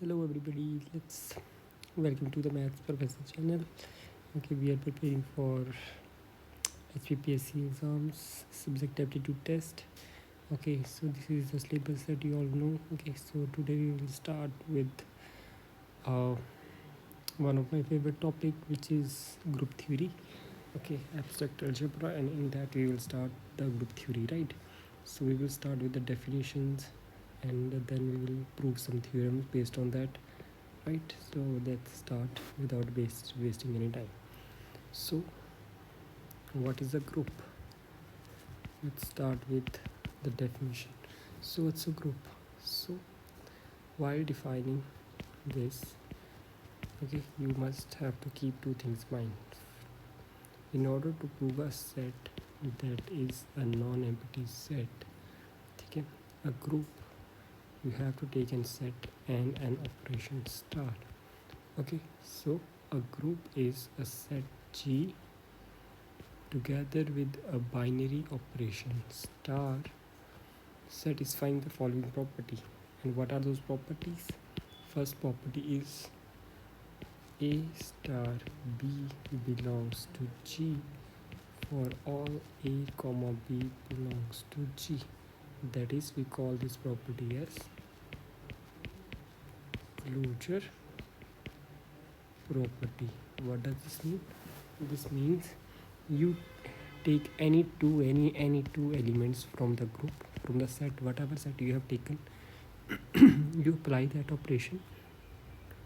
Hello everybody, let's welcome to the Maths Professor channel. Okay, we are preparing for HPPSC exams, subject aptitude test. Okay, so this is the syllabus that you all know. Okay, so today we will start with uh, one of my favorite topic, which is group theory. Okay, abstract algebra, and in that we will start the group theory, right? So we will start with the definitions, and then we will prove some theorems based on that, right? So let's start without wasting any time. So what is a group? Let's start with the definition. So it's a group. So while defining this, okay, you must have to keep two things in mind. In order to prove a set that is a non-empty set, okay, a group, you have to take a set and an operation star. Okay, so a group is a set G together with a binary operation star satisfying the following property. And what are those properties? First property is A star B belongs to G for all A comma B belongs to G. That is, we call this property as closure property. What does this mean? This means you take any two elements from the group, from the set, whatever set you have taken, you apply that operation.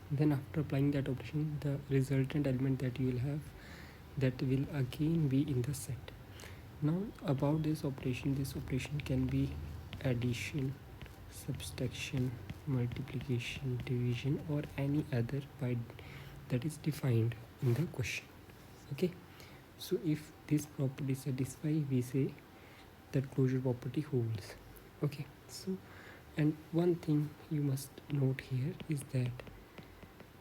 Then after applying that operation, the resultant element that you will have, that will again be in the set. Now about this operation can be addition, subtraction, multiplication, division, or any other by that is defined in the question. Okay, so if this property satisfy, we say that closure property holds. Okay, so and one thing you must note here is that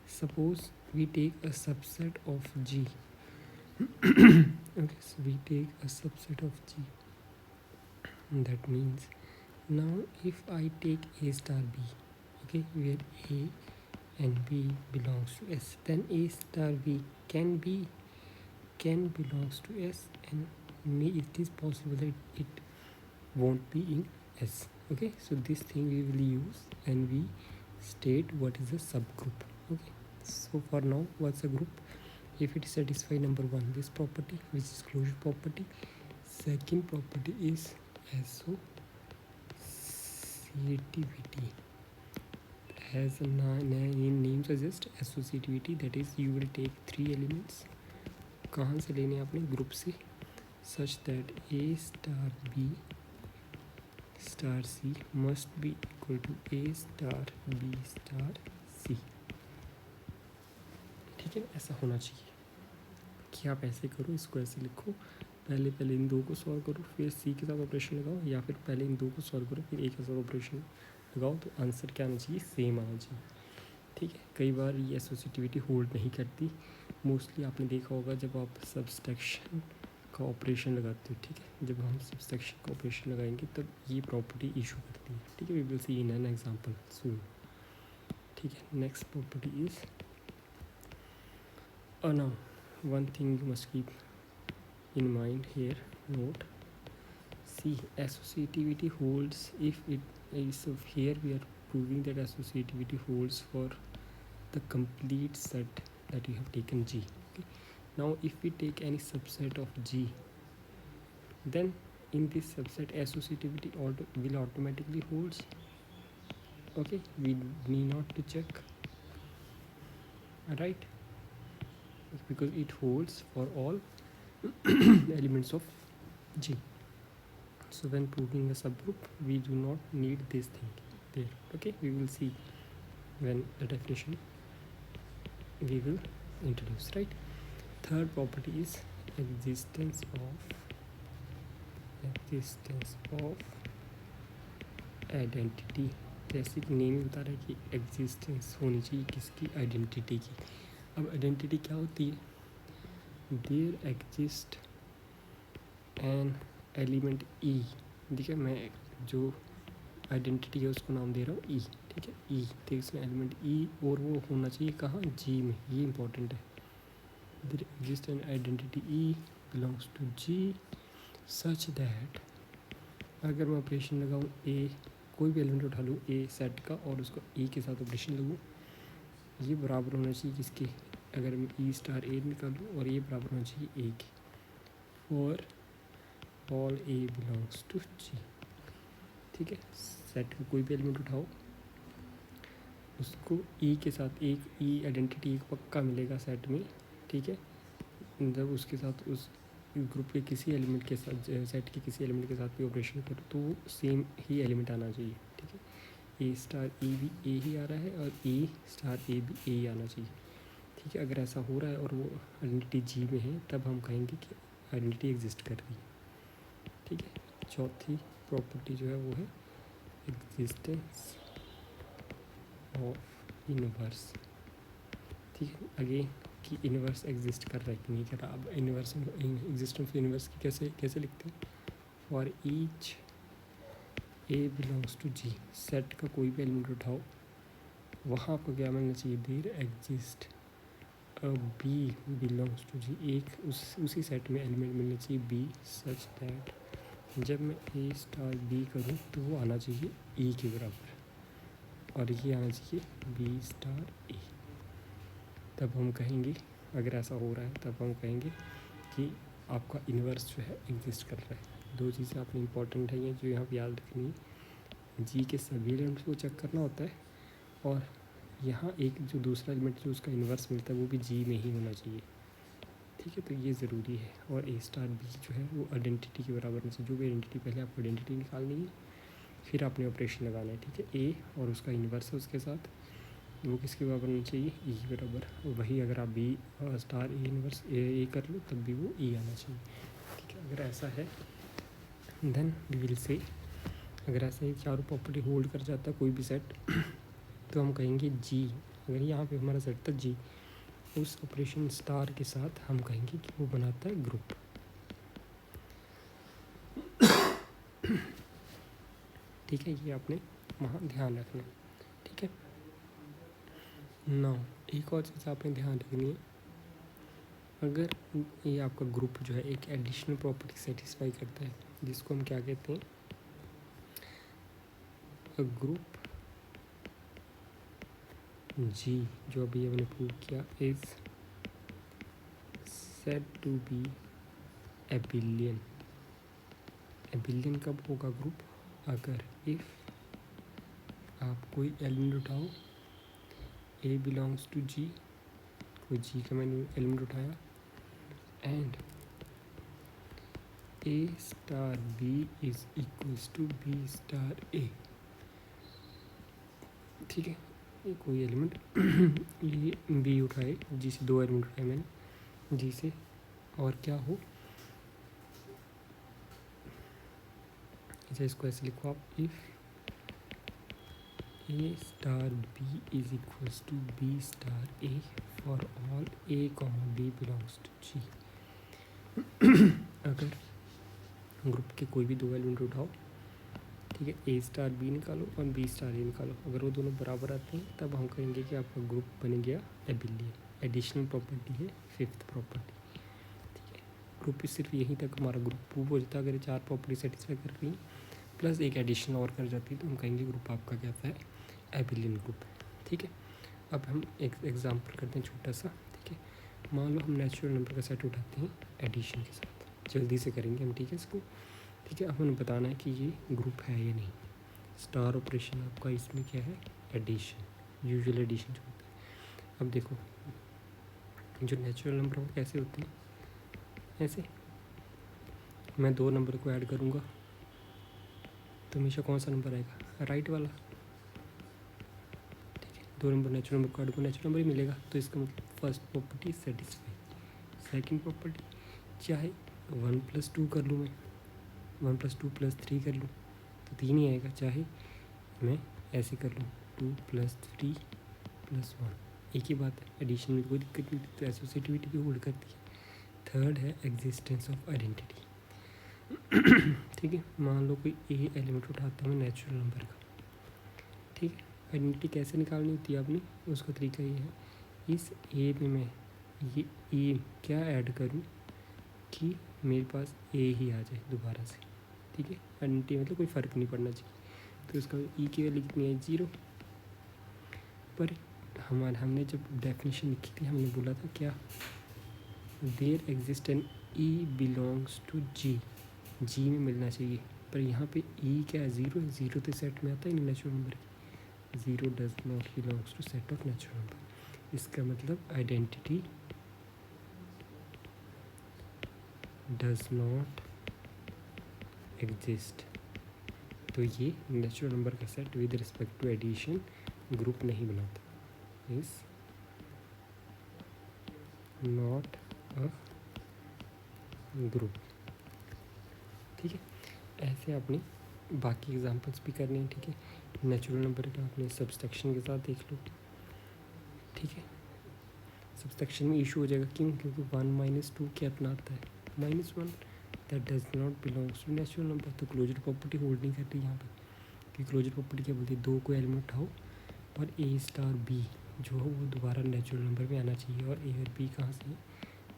suppose we take a subset of G. Okay, so we take a subset of G. That means now if I take A star B, okay, where A and B belongs to S, then A star B can belongs to S, and it is possible that it won't be in S. Okay, so this thing we will use and we state what is a subgroup. Okay, so for now, what's a group? If it satisfies number one, this property, which is closure property. Second property is associativity. As a name suggests, associativity, that is, you will take three elements. कहाँ से लेने अपने group से, such that A star B star C must be equal to A star B star C. ठीक है, ऐसा होना चाहिए कि आप ऐसे करो, इसको ऐसे लिखो, पहले इन दो को सॉल्व करो, फिर सी के साथ ऑपरेशन लगाओ, या फिर पहले इन दो को सॉल्व करो फिर ए के साथ ऑपरेशन लगाओ, तो आंसर क्या आना चाहिए? सेम आना चाहिए. ठीक है, कई बार ये एसोसिएटिविटी होल्ड नहीं करती. मोस्टली आपने देखा होगा जब आप सब्सट्रैक्शन का ऑपरेशन लगाते हो. ठीक है, जब हम सब्सट्रैक्शन का ऑपरेशन लगाएंगे तब ये प्रॉपर्टी इशू करती है. ठीक है, we will see in an example soon. ठीक है, next property is now one thing you must keep in mind here. Note, see, associativity holds if it is, so here we are proving that associativity holds for the complete set that you have taken G. Okay, now if we take any subset of G, then in this subset associativity will automatically holds. Okay, we need not to check, right, because it holds for all elements of G. So when proving a subgroup, we do not need this thing there. Okay, we will see when the definition we will introduce, right? Third property is existence of identity. जैसे कि name बता रहा है कि existence होनी चाहिए किसकी? Identity की. अब आइडेंटिटी क्या होती है? देयर एग्जिस्ट एन एलिमेंट ई. ठीक है, मैं जो आइडेंटिटी है उसको नाम दे रहा हूँ ई. ठीक ठीक है। ई, तो इसमें एलिमेंट ई और वो होना चाहिए कहाँ, जी में, ये इंपॉर्टेंट है। There exist an identity e belongs to G such that, अगर मैं ऑपरेशन लगाऊँ ए, कोई भी एलिमेंट उठा लूँ ए सेट का और उसको ई के साथ ऑपरेशन लगूँ, ये बराबर होना चाहिए किसके, अगर मैं ई स्टार ए निकालूँ और ये बराबर होना चाहिए ए के, और all A belongs to g. ठीक है, सेट का कोई भी एलिमेंट उठाओ, उसको ई के साथ, एक ई आइडेंटिटी एक पक्का मिलेगा सेट में। ठीक है, जब उसके साथ उस ग्रुप के किसी एलिमेंट के साथ, सेट के किसी एलिमेंट के साथ भी ऑपरेशन करो तो वो सेम ही एलिमेंट आना चाहिए। ठीक है, ए स्टार ए भी ए ही आ रहा है और ए स्टार ए भी ए ही आना चाहिए। ठीक है, अगर ऐसा हो रहा है और वो आइडेंटिटी जी में है, तब हम कहेंगे कि आइडेंटिटी एग्जिस्ट कर रही है। ठीक है, चौथी प्रॉपर्टी जो है वो है एग्जिस्टेंस ऑफ इनवर्स। ठीक है, अगेन कि इनवर्स एग्जिस्ट कर रहा है कि नहीं कर रहा। अब इनवर्स, एग्जिस्टेंस ऑफ इनवर्स की कैसे लिखते हैं, for each a belongs to G, set का कोई भी एलिमेंट उठाओ, वहाँ आपको क्या मिलना चाहिए, there exist a b belongs to g, एक उसी सेट में एलिमेंट मिलना चाहिए बी सच दैट, जब मैं ए स्टार बी करूँ तो वो आना चाहिए ई के बराबर, और ये आना चाहिए बी स्टार ए। तब हम कहेंगे, अगर ऐसा हो रहा है तब हम कहेंगे कि आपका इन्वर्स जो है एग्जिस्ट कर रहा है। दो चीज़ें आपने इंपॉर्टेंट है ये जो यहाँ पे याद रखनी है, जी के सभी एलिमेंट्स को चेक करना होता है, और यहाँ एक जो दूसरा एलिमेंट जो उसका इन्वर्स मिलता है वो भी जी में ही होना चाहिए। ठीक है, तो ये ज़रूरी है। और ए स्टार बी जो है वो आइडेंटिटी के बराबर में से, जो भी आइडेंटिटी, पहले आपको आइडेंटिटी निकालनी है, फिर आपने ऑपरेशन लगाना है। ठीक है, ए और उसका इन्वर्स है उसके साथ, वो किसके बराबर होना चाहिए, ई के बराबर। वही अगर आप बी स्टार ए इनवर्स ए कर लो तब भी वो ई आना चाहिए। ठीक है, अगर ऐसा है देन वी विल से, अगर ऐसा ही चारों प्रॉपर्टी होल्ड कर जाता है कोई भी सेट तो हम कहेंगे जी, अगर यहाँ पे हमारा सेट था जी, उस ऑपरेशन स्टार के साथ हम कहेंगे कि वो बनाता है ग्रुप। ठीक है, ये आपने वहाँ ध्यान रखना। ठीक है, नौ एक और चीज़ आपने ध्यान रखनी है, अगर ये आपका ग्रुप जो है एक एडिशनल प्रॉपर्टी सेटिस्फाई करता है, जिसको हम क्या कहते हैं, अ ग्रुप जी, जो अभी हमने प्रूव किया, is said to be abelian. Abelian कब होगा ग्रुप, अगर इफ आप कोई एलिमेंट उठाओ, ए बिलोंग्स टू जी, कोई जी का मैंने एलिमेंट उठाया, and a star b is equals to B star a. ठीक है, ये कोई एलिमेंट ये बी उठाए, जी से दो एलिमेंट उठाए मैंने जी से, और क्या हो, अच्छा इसको ऐसे लिखो आप, if a star b is equals to B star a for all a comma b belongs to g. अगर ग्रुप के कोई भी दो एलिमेंट उठाओ, ठीक है, ए स्टार बी निकालो और बी स्टार ए निकालो, अगर वो दोनों बराबर आते हैं तब हम कहेंगे कि आपका ग्रुप बन गया एबिलियन। एडिशनल प्रॉपर्टी है फिफ्थ प्रॉपर्टी। ठीक है, ग्रुप सिर्फ यहीं तक हमारा ग्रुप प्रूव हो जाता है, अगर चार प्रॉपर्टी सेटिस्फाई कर रही हैं प्लस एक एडिशन और कर जाती है तो हम कहेंगे ग्रुप आपका क्या है, एबिलियन ग्रुप है। ठीक है, अब हम एक एग्जाम्पल करते हैं छोटा सा। ठीक है, मान लो हम नेचुरल नंबर का सेट उठाते हैं एडिशन के साथ, जल्दी से करेंगे हम। ठीक है, इसको ठीक है, अब हमें बताना है कि ये ग्रुप है या नहीं। स्टार ऑपरेशन आपका इसमें क्या है, एडिशन, यूजुअल एडिशन जो होता है। अब देखो जो नेचुरल नंबर वो कैसे होते हैं, ऐसे मैं दो नंबर को ऐड करूँगा तो हमेशा कौन सा नंबर आएगा, राइट वाला। ठीक है, दो नंबर नेचुरल नंबर को ऐड करो, नेचुरल नंबर ही मिलेगा, तो इसका मतलब first property satisfy. Second property, चाहे 1+2 कर लूँ मैं, 1+2+3 कर लूँ तो 3 ही आएगा, चाहे मैं ऐसे कर लूँ 2+3+1, एक ही बात है, एडिशन में कोई दिक्कत नहीं, तो एसोसिएटिविटी भी होल्ड करती है। थर्ड है एग्जिस्टेंस ऑफ आइडेंटिटी। ठीक है, मान लो कोई ए एलिमेंट उठाता हूँ नेचुरल नंबर का, ठीक है, आइडेंटिटी कैसे निकालनी होती है आपने, उसका तरीका ये है, इस ए में मैं ये ए क्या ऐड करूँ कि मेरे पास ए ही आ जाए दोबारा से, ठीक है। आइडेंटिटी मतलब कोई फ़र्क नहीं पड़ना चाहिए। तो इसका ई की वैल्यू कितनी है, 0। पर हमने जब डेफिनेशन लिखी थी हमने बोला था क्या, there exist an e belongs to g, g में मिलना चाहिए। पर यहाँ पे ई क्या है, 0 है। 0 तो सेट में आता है नहीं नेचुरल नंबर की। 0 does not belongs to set of natural number. इसका मतलब आइडेंटिटी डज नॉट एग्जिस्ट। तो ये नेचुरल नंबर का set with respect to addition group नहीं बनाता, इज नॉट अ ग्रुप, ठीक है। ऐसे आपने बाकी एग्जांपल्स भी करने हैं, ठीक है। नेचुरल नंबर का आपने सब्सट्रैक्शन के साथ देख लो, ठीक है। सब्सट्रैक्शन में इशू हो जाएगा, क्यों, क्योंकि 1 - 2 क्या अपना आता है, -1, that does not belongs to natural number. तो क्लोजर प्रॉपर्टी होल्ड नहीं करती यहाँ पर, कि क्लोजर प्रॉपर्टी क्या बोलती है, 2 को एलिमेंट उठाओ और ए स्टार बी जो हो वो दोबारा नेचुरल नंबर में आना चाहिए। और ए और बी कहाँ से,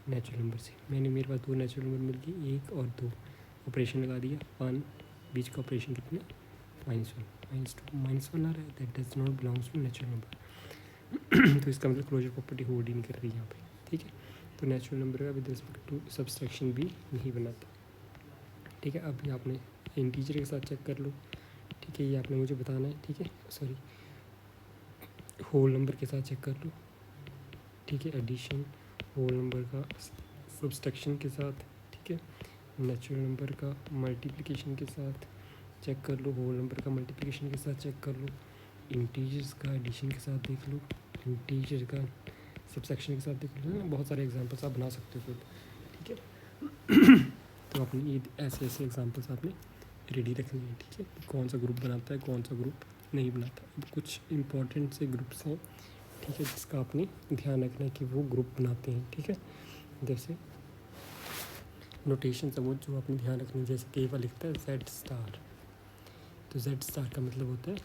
नेचुरल नंबर से। मेरे पास 2 नेचुरल नंबर मिल गए, 1 और 2, ऑपरेशन लगा दिया, 1, बीच का ऑपरेशन कितना, -1 -2 -1 आ रहा है, that does not belongs to natural number. तो इसका मतलब क्लोजर प्रॉपर्टी होल्ड ही नहीं कर रही यहाँ पे, ठीक है। तो नेचुरल नंबर का विद रिस्पेक्ट टू सब्सट्रैक्शन भी नहीं बनाता, ठीक है। अभी आपने इंटीजर के साथ चेक कर लो, ठीक है, ये आपने मुझे बताना है, ठीक है। सॉरी, होल नंबर के साथ चेक कर लो, ठीक है। एडिशन होल नंबर का सब्सट्रैक्शन के साथ, ठीक है। नेचुरल नंबर का मल्टीप्लिकेशन के साथ चेक कर लो, होल नंबर का मल्टीप्लिकेशन के साथ चेक कर लो, इंटीजर्स का एडिशन के साथ देख लो, इंटीजर का सब्सट्रैक्शन के साथ देख लो। बहुत सारे एग्जांपल्स आप बना सकते हो खुद, ठीक है। तो आपने ये ऐसे एग्जांपल्स आपने रेडी रखनी है, ठीक है। कौन सा ग्रुप बनाता है, कौन सा ग्रुप नहीं बनाता। अब कुछ इंपॉर्टेंट से ग्रुप्स हैं, ठीक है, जिसका आपने ध्यान रखना है कि वो ग्रुप बनाते हैं, ठीक है। जैसे नोटेशन समझ जो आपने ध्यान रखनी है, जैसे कई बार लिखता है जेड स्टार, तो जेड स्टार का मतलब होता है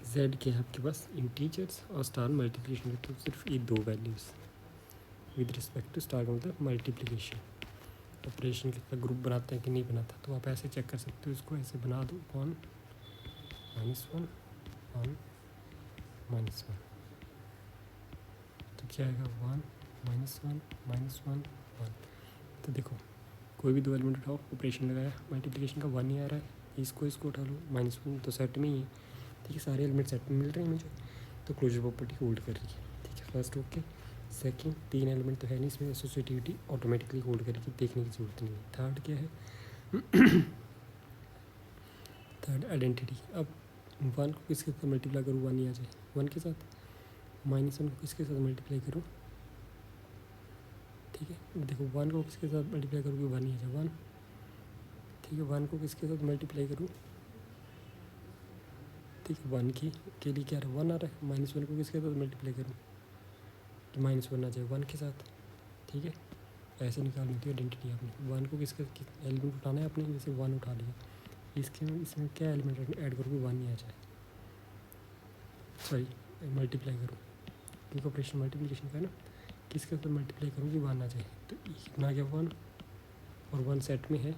जेड के आपके पास इंटीजर्स और स्टार मल्टीप्लिकेशन, तो सिर्फ ये 2 values with respect to star का मतलब मल्टीप्लिकेशन। ऑपरेशन का ग्रुप बनाता है कि नहीं बनाता, तो आप ऐसे चेक कर सकते हो, इसको ऐसे बना दो, 1 -1 1 -1, तो क्या आएगा, 1 -1 -1 1। तो देखो कोई भी 2 एलिमेंट उठाओ, ऑपरेशन लगाया, मल्टीप्लिकेशन का 1 ही आ रहा है, इसको उठा लो, -1 तो सेट में ही है, ठीक है। सारे एलिमेंट सेट में मिल रहे हैं मुझे, तो क्लोजर प्रॉपर्टी होल्ड कर रही है, ठीक है। फर्स्ट ओके, सेकंड 3 एलिमेंट तो है नहीं इसमें, एसोसिएटिविटी ऑटोमेटिकली होल्ड करेगी, देखने की जरूरत नहीं है। थर्ड क्या है, थर्ड आइडेंटिटी। अब 1 को किसके साथ मल्टीप्लाई करूँ, 1 ही आ जाए, 1 के साथ, -1 को किसके साथ मल्टीप्लाई करूँ, ठीक है। देखो 1 को किसके साथ मल्टीप्लाई करूँगी, 1 ही आ जाए, 1, ठीक है। 1 को किसके साथ मल्टीप्लाई करूँ, ठीक है, 1 के लिए क्या आ रहा है, 1 आ रहा है। -1 को किसके साथ मल्टीप्लाई करूँ, तो -1 आ जाए 1 के साथ, ठीक है। ऐसे निकालनी होती है आइडेंटिटी आपने। 1 को किसके एलिमेंट उठाना है आपने, जैसे 1 उठा लिया, इसमें क्या एलिमेंट ऐड करूँगी, 1 ही आ जाए, सॉरी मल्टीप्लाई करूँ, क्योंकि ऑपरेशन मल्टीप्लिकेशन का है ना, किसके साथ मल्टीप्लाई करूँगी, 1 आ जाए, तो कितना आ गया 1, और 1 सेट में है,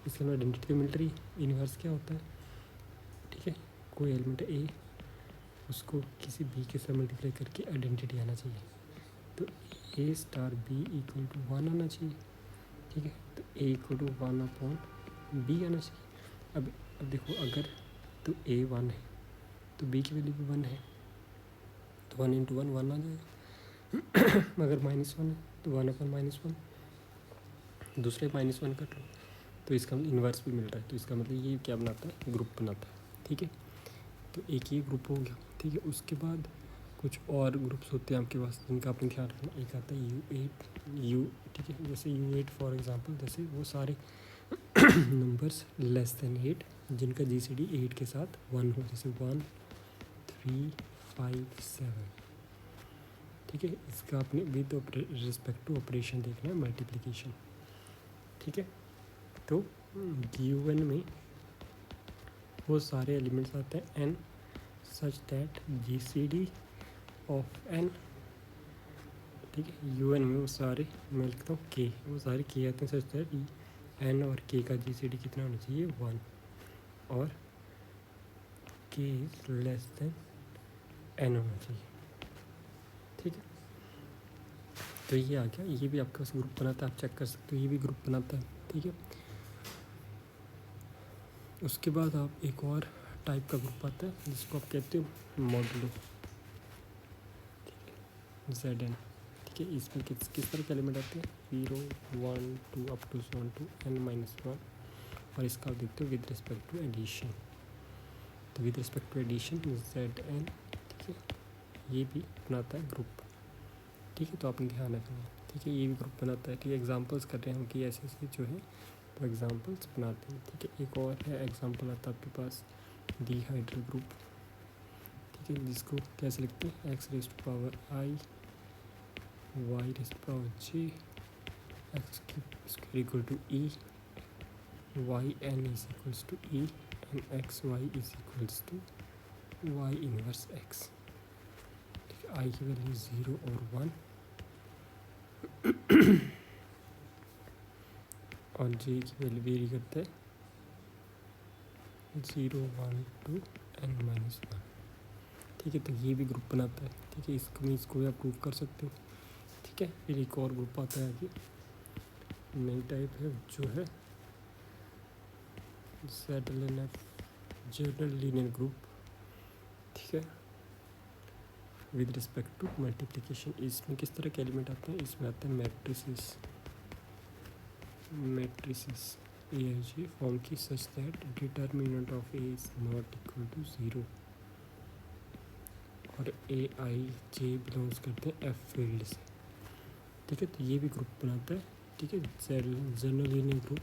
इसके अंदर आइडेंटिटी तो मिल रही है। इन्वर्स क्या होता है, ठीक है, कोई एलिमेंट है ए, उसको किसी बी के साथ मल्टीप्लाई करके आइडेंटिटी आना चाहिए, तो ए स्टार बी इक्वल टू 1 आना चाहिए, ठीक है। तो ए इक्वल टू 1/b आना चाहिए। अब देखो, अगर तो ए 1 है तो बी की वैल्यू भी 1 है, तो 1 × 1 1 आ जाएगा। अगर -1 है तो 1/-1, दूसरे -1 कर लो, तो इसका इन्वर्स भी मिल रहा है, तो इसका मतलब ये क्या बनाता है, ग्रुप बनाता है, ठीक है। तो एक ये ग्रुप हो गया, ठीक है। उसके बाद कुछ और ग्रुप्स होते हैं आपके पास जिनका आपने ध्यान रखना। एक आता है U8, ठीक है, जैसे U8 फॉर एग्जांपल, जैसे वो सारे नंबर्स <8 जिनका GCD 8 के साथ 1 हो, जैसे 1 3 5 7, ठीक है। इसका आपने विद रिस्पेक्ट टू ऑपरेशन देखना है, मल्टीप्लिकेशन, ठीक है। तो UN में वो सारे एलिमेंट्स आते हैं N such that GCD of n, ठीक है, यू एन में वो सारे, मैं लिखता हूँ के, वो सारे के आते हैं सच दैट एन और के का GCD कितना होना चाहिए 1 और के इज लेस देन एन होना चाहिए, ठीक है। तो ये आ गया, ये भी आपका ग्रुप बनाता है, आप चेक कर सकते हो, ये भी ग्रुप बनाता है, ठीक है। उसके बाद आप एक और टाइप का ग्रुप आता है जिसको आप कहते हो मॉडुलो, ZN, ठीक है। इसमें किस तरह के एलिमेंट आते हैं 0 1 2 up to so on to n-1, और इसका आप देखते हो विद रिस्पेक्ट टू एडिशन, तो with respect to addition ZN, ठीक है, ये भी बनाता है ग्रुप, ठीक है। तो आप ध्यान रखना, ठीक है, ये भी ग्रुप बनाता है, ठीक है। एग्जांपल्स कर रहे हैं हम कि ऐसे ऐसे जो है तो एग्जांपल्स बनाते हैं, ठीक है। एक और है एग्जांपल आता है आपके पास डिहाइड्रल ग्रुप, ठीक है, जिसको कैसे लिखते हैं x raise to power I y raise to power j x square equal to e y n is equals to e and x y is equals to y inverse x, ठीक है। I की value 0 और 1 और j की value very करता है 0 1 2 n-1, ठीक है। तो ये भी ग्रुप बनाता है, ठीक है, इसको भी आप प्रूव कर सकते हो, ठीक है। फिर एक और ग्रुप आता है आगे, नई टाइप है जो है ZLNF, जनरल लीनियर ग्रुप, ठीक है, विद रिस्पेक्ट टू मल्टीप्लिकेशन। इसमें किस तरह के एलिमेंट आते हैं, इसमें आते हैं मैट्रिसेस ए आई जे फॉर्म की such that determinant of A is not equal to 0 और ए आई जे बिलोंग्स करते हैं एफ फील्ड से, ठीक है। तो ये भी ग्रुप बनाता है, ठीक है, जनरल लीनियर ग्रुप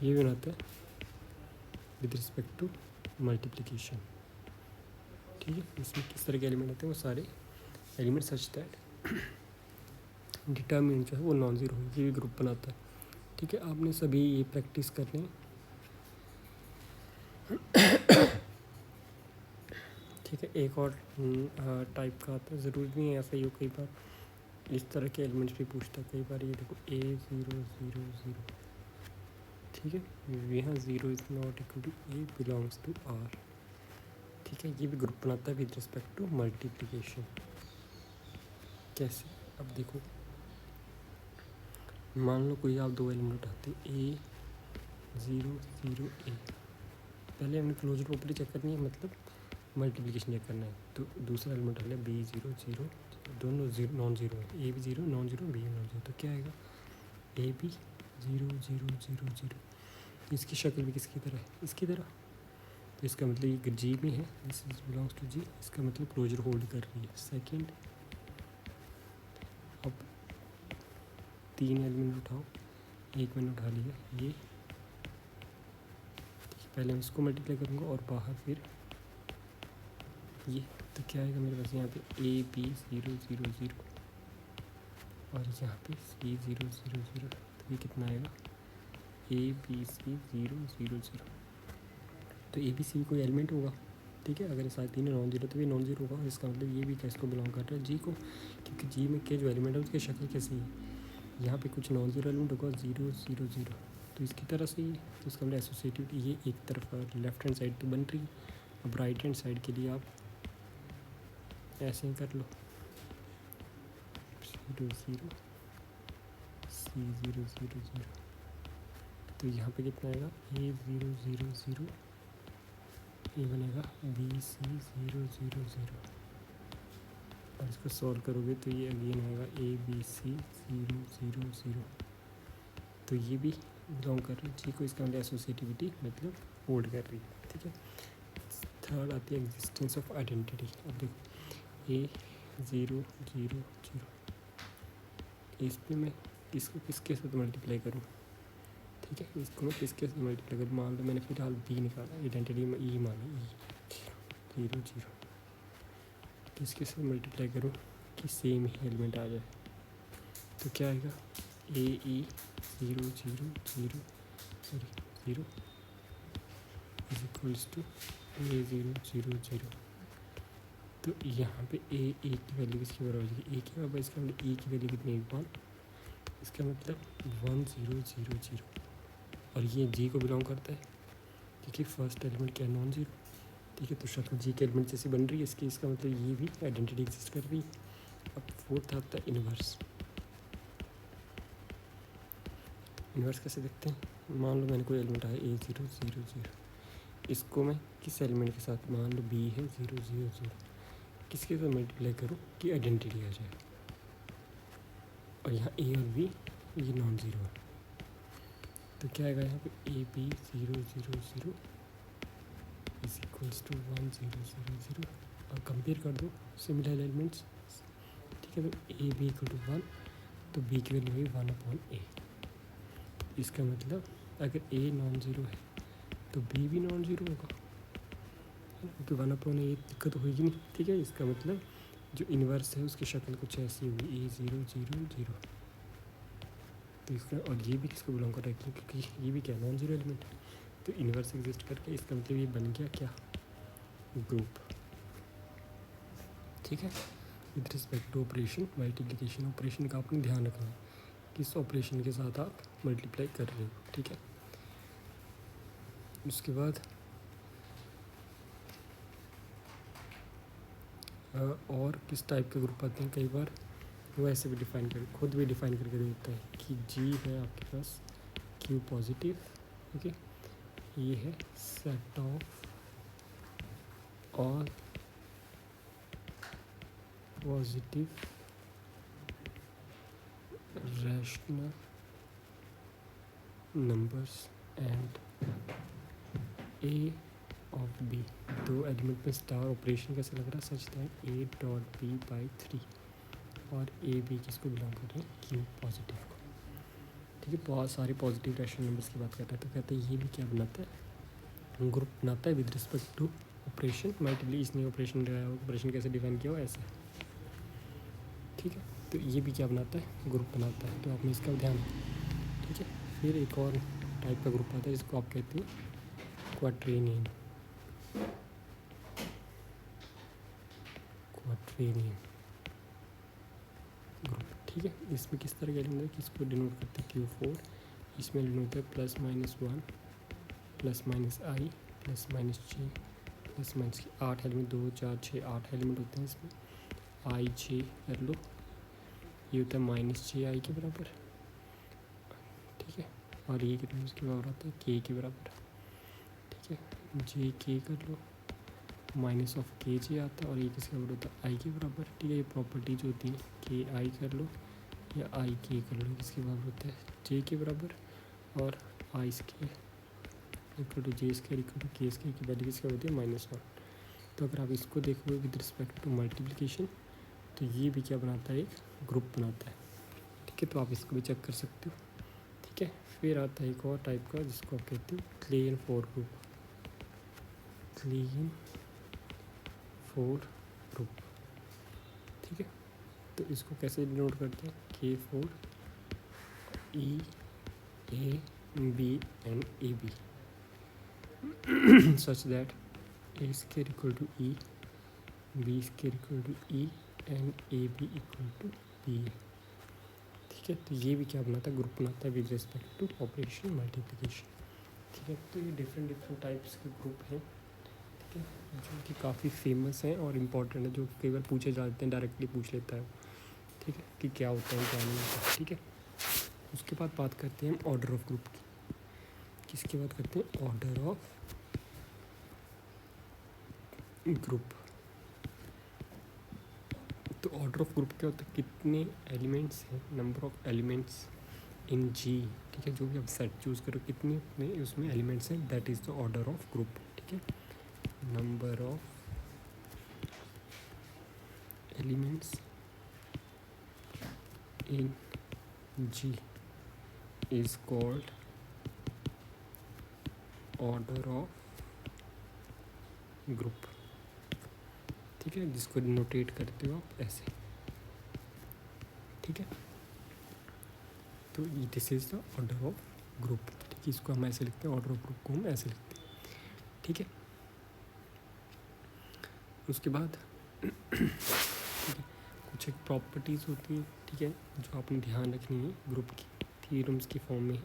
ये भी बनाता है विद रिस्पेक्ट टू मल्टीप्लिकेशन, ठीक है। इसमें किस तरह के एलिमेंट आते हैं, वो सारे एलिमेंट सच दैट डिटर्मिनेंट जो है वो नॉन ज़ीरो, ये भी ग्रुप बनाता है, ठीक है। आपने सभी ये प्रैक्टिस करनी है, ठीक है। एक और टाइप का आता है, ज़रूरी नहीं है ऐसा ही हो, कई बार इस तरह के एलिमेंट्स भी पूछता है, कई बार ये देखो A0 0 0, ठीक है, यहाँ 0 is not equal to A belongs to R, ठीक है। ये भी ग्रुप बनाता है विद रिस्पेक्ट टू मल्टीप्लिकेशन। कैसे, अब देखो, मान लो कोई आप दो एलिमेंट उठाते A0 0 A, पहले हमने क्लोजर प्रॉपर्टी चेक करनी है, मतलब मल्टीप्लिकेशन चेक करना है, तो दूसरा एलिमेंट है B0 0, दोनों जीरो नॉन जीरो है, ए भी zero non zero b non zero, तो क्या आएगा ए बी 0 0 0 0, इसकी शक्ल भी किसकी तरह है, इसकी तरह, तो इसका मतलब ये जी में है, दिस इज बिलोंग्स टू जी, इसका मतलब क्लोजर होल्ड कर रही है। सेकंड, अब तीन एलिमेंट उठाओ, एक मैंने उठा लिया ये, पहले मैं इसको मल्टीप्लाई करूँगा और बाहर फिर ये, तो क्या आएगा मेरे पास यहाँ पे ए बी 0 0 0 और यहाँ पे C 0 0 0, तो ये कितना आएगा ए बी सी 0 0 0, तो ए बी सी कोई एलिमेंट होगा, ठीक है। अगर सारे तीनों नॉन जीरो तो ये नॉन जीरो होगा, इसका मतलब ये भी किसको बिलोंग कर रहा है, जी को, क्योंकि जी में के जो एलिमेंट है उसकी शक्ल कैसी है, यहाँ पे कुछ नॉन जीरो एलिमेंट होगा 0 0 0, तो इसकी तरह से ही, तो इसका मतलब एसोसिएटिव ये एक तरफ लेफ्ट हैंड साइड तो बन रही है, अब राइट हैंड साइड के लिए आप ऐसे ही कर लो 0 0 C 0 0 0, तो यहाँ पे कितना आएगा A 0 0 0, ये बनेगा B C 0 0 0, और इसको सॉल्व करोगे तो ये अगेन आएगा A B C 0 0 0, तो ये भी बिलोंग कर रही है जी को, इसका मतलब एसोसिएटिविटी मतलब होल्ड कर रही है, ठीक है। थर्ड आती है एग्जिस्टेंस ऑफ आइडेंटिटी। अब देखो A 0 0 0, इस पर मैं इसको किसके साथ मल्टीप्लाई करूँ, ठीक है, इसको मैं किसके साथ मल्टीप्लाई करूँ, मान लो मैंने फिलहाल बी निकाला, आइडेंटिटी में ई माना ई 0 0, किसके साथ मल्टीप्लाई करूँ कि सेम ही एलिमेंट आ जाए, तो क्या आएगा a e 0 0 0 sorry 0 is equals to A0 0 0। तो यहाँ पे ए की वैल्यू किसकी बराबर हो जाएगी, ए की बराबर, इसका मतलब ए की वैल्यू कितनी है 1, इसका मतलब 1 0 0 0। और ये जी को बिलोंग करता है क्योंकि फर्स्ट एलिमेंट क्या नॉन जीरो। ठीक है, तो शक्ल जी के एलिमेंट जैसी बन रही है इसकी, इसका मतलब ये भी आइडेंटिटी एग्जिस्ट कर रही है। अब फोर्थ आता है इन्वर्स। इन्वर्स कैसे देखते हैं, मान लो मैंने कोई एलिमेंट आया A0 0 0, इसको मैं किस एलिमेंट के साथ, मान लो B है 0 0 0, किसके साथ मल्टीप्लाई करूँ कि आइडेंटिटी आ जाए। और यहाँ A और B ये नॉन ज़ीरो है, तो क्या आएगा यहाँ पे AB 0 0 0 इज इक्वल्स टू 1 0 0 0। और कंपेयर कर दो सिमिलर एलिमेंट्स। ठीक है, तो AB इक्वल टू 1, तो B की वैल्यू हुई 1/A। इसका मतलब अगर A नॉन ज़ीरो है तो B भी नॉन ज़ीरो होगा, क्योंकि 1/A दिक्कत होगी नहीं। ठीक है, इसका मतलब जो इन्वर्स है उसकी शक्ल कुछ ऐसी होगी A0 0 0। तो इसका, और ये भी किसको बिलोंग कर रहा है क्योंकि ये भी क्या नॉन ज़ीरो एलिमेंट है, तो इन्वर्स एग्जिस्ट करके इसका मतलब ये बन गया क्या, ग्रुप। ठीक है, with respect to operation multiplication operation का आपने ध्यान रखना है, किस ऑपरेशन के साथ आप मल्टीप्लाई कर रहे हो। ठीक है, उसके बाद और किस टाइप के ग्रुप आते हैं, कई बार वो ऐसे भी डिफाइन कर, खुद भी डिफाइन करके देता है कि जी है आपके पास क्यू पॉजिटिव। ओके, ये है set of all positive rational numbers and a of b. दो एलिमेंट में स्टार ऑपरेशन कैसे लग रहा है, सच दैट A.B/3 और ए बी किसको बिलोंग कर रहे हैं, क्यू पॉजिटिव को। ठीक है, बहुत सारे पॉजिटिव रैशनल नंबर्स की बात कर रहे हैं, तो कहते हैं ये भी क्या बनाता है, ग्रुप बनाता है with respect to operation multiply. इसने ऑपरेशन कैसे डिफाइन किया हो, ऐसे। ठीक है, तो ये भी क्या बनाता है, ग्रुप बनाता है, तो आपने इसका ध्यान। ठीक है, फिर एक और टाइप का ग्रुप आता है जिसको आप कहते हैं क्वाड्रेनियन। ग्रुप। ठीक है, इसमें किस तरह का एलिमेंट है, किसको डिनोट करते हैं, Q4। इसमें डिनोट है +-1 +-i +-j +-, 8 एलिमेंट, 2 4 6 8 एलिमेंट होते हैं इसमें। i j कर लो, ये होता है -ji के बराबर। ठीक है, और ये कितने उसके बराबर आता है, k के बराबर। ठीक है, j k कर लो, -(kj) आता है, और ये किसके बराबर होता है, i के बराबर। ठीक है, ये प्रॉपर्टीज होती हैं, k i कर लो या i k कर लो, किसके बराबर होता है, j के बराबर। और i square equal to j square equal to k square की वैल्यू किसकी होती है, -1। तो अगर आप इसको देखोगे विद रिस्पेक्ट टू मल्टीप्लिकेशन, तो ये भी क्या बनाता है, एक ग्रुप बनाता है। ठीक है, तो आप इसको भी चेक कर सकते हो। ठीक है, फिर आता है एक और टाइप का जिसको आप कहते हो क्लेन 4 ग्रुप। Klein 4 group. ठीक है, तो इसको कैसे डिनोट करते हैं, K4 E A B and AB such that A square equal to E, B square equal to E and AB equal to B। ठीक है, तो ये भी क्या बनाता है, ग्रुप बनाता है with respect to operation multiplication. ठीक है, तो ये डिफरेंट टाइप्स के ग्रुप हैं। ठीक है, जो कि काफ़ी फेमस हैं और इम्पॉर्टेंट है, जो कई बार पूछे जाते हैं, डायरेक्टली पूछ लेता है। ठीक है, कि क्या होता है क्या नहीं होता। ठीक है, उसके बाद बात करते हैं हम ऑर्डर ऑफ ग्रुप की। किसकी बात करते हैं, ऑर्डर ऑफ ग्रुप। तो ऑर्डर ऑफ ग्रुप क्या होता है, कितने एलिमेंट्स हैं, नंबर ऑफ एलिमेंट्स इन जी। ठीक है, जो भी आप सेट चूज़ करो कितने उसमें एलिमेंट्स हैं, that is the order of group. ठीक है, number of elements in G is called order of group. ठीक है, जिसको नोटेट करते हो आप ऐसे। ठीक है, तो this is the order of group. ठीक है, इसको हम ऐसे लिखते हैं, ऑर्डर ऑफ ग्रुप को हम ऐसे लिखते हैं। ठीक है, उसके बाद ठीक है, कुछ एक प्रॉपर्टीज़ होती है, ठीक है, जो आपने ध्यान रखनी है ग्रुप की, थ्योरम्स की फॉर्म में,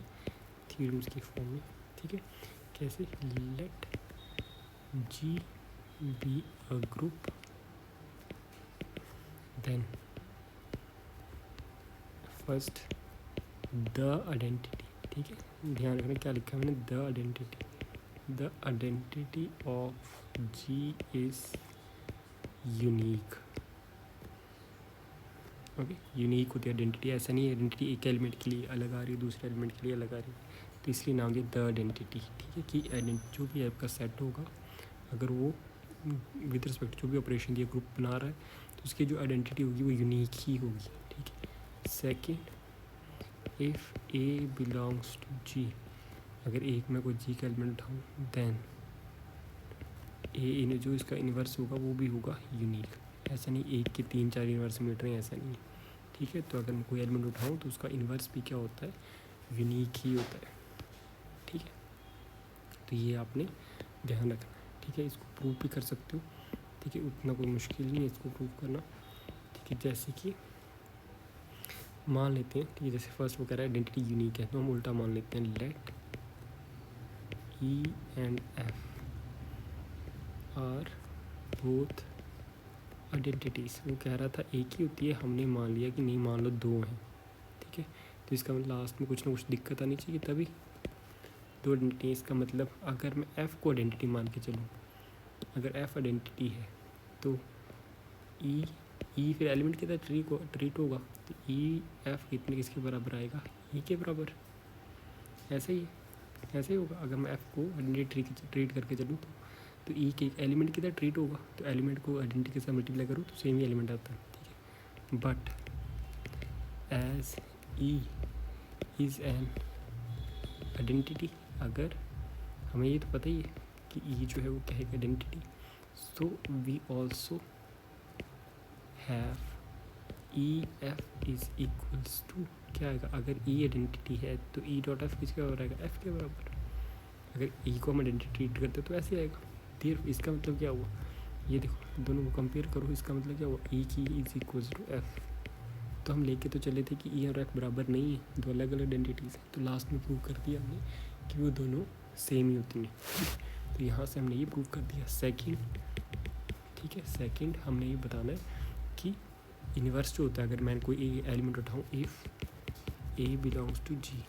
थ्योरम्स की फॉर्म में, ठीक है। कैसे? Let G be a group, then first the identity, ठीक है, ध्यान रखना क्या लिखा है मैंने, the identity of G is unique। Okay, unique होती है आइडेंटिटी, ऐसा नहीं है आइडेंटिटी एक एलिमेंट के लिए अलग आ रही है, दूसरे एलिमेंट के लिए अलग आ रही है, तो इसलिए नाम दिया द आइडेंटिटी, ठीक है, कि जो भी आपका सेट होगा, अगर वो विद रिस्पेक्ट जो भी ऑपरेशन दिया ग्रुप बना रहा है, तो उसकी जो आइडेंटिटी होगी वो यूनिक ही होगी, ठीक है। Second, if a belongs to g, अगर एक मैं कोई जी का एलिमेंट उठाऊँ, देन ए जो इसका इन्वर्स होगा वो भी होगा यूनिक। ऐसा नहीं एक के 3-4 इन्वर्स मिल रहे हैं, ऐसा नहीं है, ठीक है। तो अगर मैं कोई एलिमेंट उठाऊँ तो उसका इन्वर्स भी क्या होता है, यूनिक ही होता है, ठीक है। तो ये आपने ध्यान रखना, ठीक है। इसको प्रूव भी कर सकते हो, ठीक है, उतना कोई मुश्किल नहीं है इसको प्रूव करना, ठीक है। जैसे कि मान लेते हैं, ठीक है, जैसे फर्स्ट वो कह रहा है आइडेंटिटी यूनिक है, तो हम उल्टा मान लेते हैं, let e and f are both identities. वो कह रहा था एक ही होती है, हमने मान लिया कि नहीं, मान लो दो हैं, ठीक है। तो इसका मतलब लास्ट में कुछ ना कुछ दिक्कत आनी चाहिए, तभी दो आइडेंटिटी। इसका मतलब अगर मैं एफ़ को आइडेंटिटी मान के चलूँ, अगर एफ़ आइडेंटिटी है तो ई फिर एलिमेंट की तरह ट्रीट होगा, तो ई एफ कितने किसके बराबर आएगा, ई के बराबर। ऐसे ही होगा, अगर मैं एफ़ को आइडेंटिटी ट्रीट करके चलूँ तो ई के एलिमेंट की तरह ट्रीट होगा, तो एलिमेंट को आइडेंटिटी के साथ मल्टीप्लाई करूँ तो सेम ही एलिमेंट आता है, ठीक है। But as e is an identity, अगर हमें ये तो पता ही है कि ई जो है वो क्या है, identity, so we also have e f is equals to, क्या आएगा, अगर ई आइडेंटिटी है तो ई डॉट एफ किसके बराबर आएगा, एफ के बराबर। अगर ई को हम आइडेंटिटी ट्रीट करते तो ऐसे आएगा। देर इसका मतलब क्या हुआ, ये देखो दोनों को कंपेयर करो, इसका मतलब क्या हुआ, ई की इज इक्वल्स टू एफ। तो हम लेके तो चले थे कि ई और एफ बराबर नहीं है, दो अलग अलग आइडेंटिटीज़ हैं, तो लास्ट में प्रूव कर दिया हमने कि वो दोनों सेम ही होती हैं। तो यहाँ से हमने ये प्रूव कर दिया। सेकंड, ठीक है, सेकंड हमने ये बताना है कि इन्वर्स जो होता है, अगर मैं कोई एलिमेंट उठाऊँ, if a belongs to g,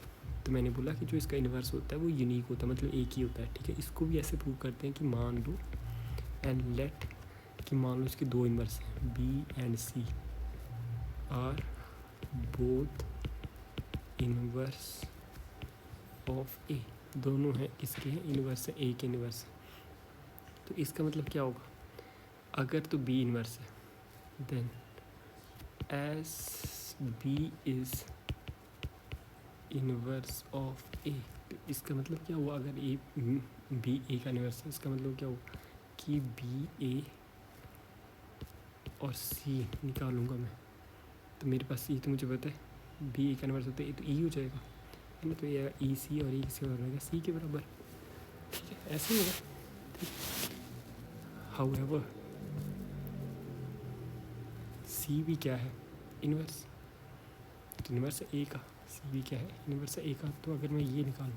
तो मैंने बोला कि जो इसका इन्वर्स होता है वो यूनिक होता है, मतलब एक ही होता है, ठीक है। इसको भी ऐसे प्रूव करते हैं कि मान लो एंड लेट, कि मान लो इसके दो इन्वर्स हैं, b and c are both inverse of a, दोनों हैं किसके हैं, इन्वर्स है, ए के इन्वर्स है। तो इसका मतलब क्या होगा, अगर तो बी इन्वर्स है, then as b is inverse of a. तो इसका मतलब क्या हुआ, अगर ए बी ए का इन्वर्स है, इसका मतलब क्या हुआ कि बी ए और सी निकालूंगा मैं, तो मेरे पास ई तो मुझे पता है बी ए का इन्वर्स होता है, तो ई हो जाएगा, है ना। तो ये ई सी और ई किसके बराबर आएगा, सी के बराबर, ठीक है, ऐसे ही होगा, ठीक। हाउएवर सी भी क्या है, इन्वर्स, तो इन्वर्स है ए का, सी भी क्या है, इन्वर्स है ए का। तो अगर मैं ये निकालूँ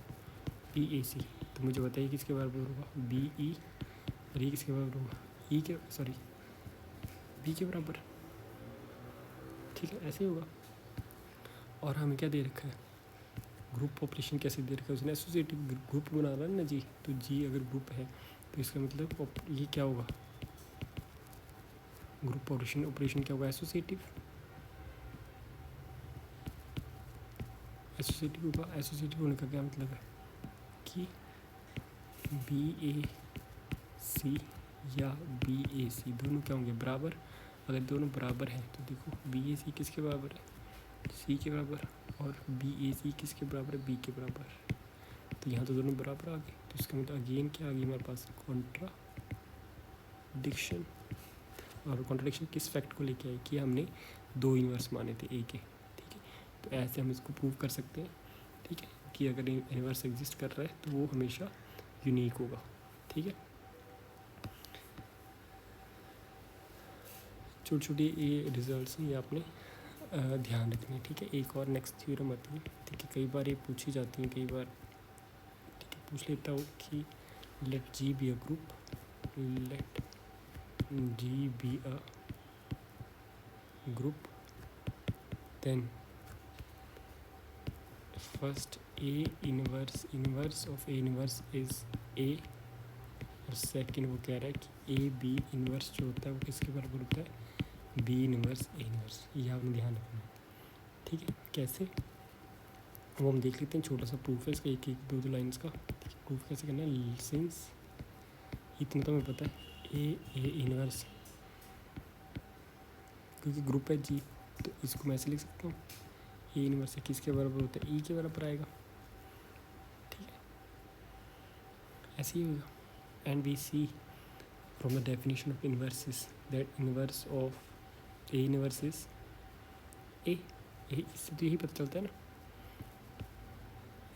बी ए सी, तो मुझे बताइए किसके बराबर होगा, बी ई, और ये किसके बराबर होगा, ई के, सॉरी बी के बराबर, ठीक है, ऐसे ही होगा। और हमें क्या दे रखा है, ग्रुप ऑपरेशन कैसे दे रखा है उसने, एसोसिएटिव ग्रुप बना रहा है ना जी, तो जी अगर ग्रुप है तो इसका मतलब ये क्या होगा, ग्रुप ऑपरेशन क्या होगा, एसोसिएटिव होगा। एसोसिएटिव होने का क्या मतलब है कि बी ए सी या बी ए सी दोनों क्या होंगे, बराबर। अगर दोनों बराबर हैं तो देखो बी ए सी किसके बराबर है, सी के बराबर, और बी ए सी किसके बराबर है, बी के बराबर। तो यहाँ तो दोनों बराबर आ गए, तो इसका मतलब अगेन क्या आ गई हमारे पास, कॉन्ट्राडिक्शन। और कॉन्ट्राडिक्शन किस फैक्ट को लेके आई कि हमने दो इन्वर्स माने थे ए के, ठीक है। तो ऐसे हम इसको प्रूव कर सकते हैं, ठीक है, कि अगर इन्वर्स एग्जिस्ट कर रहा है तो वो हमेशा यूनिक होगा, ठीक है। छोटे छोटे ये रिजल्ट्स हैं, ये आपने ध्यान रखने हैं, ठीक है। एक और नेक्स्ट थ्योरम आती है, ठीक है, कई बार ये पूछी जाती हैं, कई बार, ठीक है, पूछ लेता हूँ कि let ji be a group, let ji be a group, then first a inverse of a inverse is a, और सेकंड वो कह रहा है कि ए बी इनवर्स जो होता है वो किसके बराबर होता है, बी इनवर्स ए इनवर्स। ये आपने ध्यान रखना है, ठीक है। कैसे, वो हम देख लेते हैं, छोटा सा प्रूफ है इसका, एक दो लाइन्स का। प्रूफ कैसे करना है, सिंस इतना तो हमें पता है ए इनवर्स, क्योंकि ग्रुप है जी, तो इसको मैं ऐसे लिख सकता हूँ, ए इनवर्स है किसके बराबर होता है, ई के बराबर आएगा, ठीक है, ऐसे ही होगा। And we see from the definition of inverses that inverse of a inverse is a, इससे तो यही पता चलता है ना,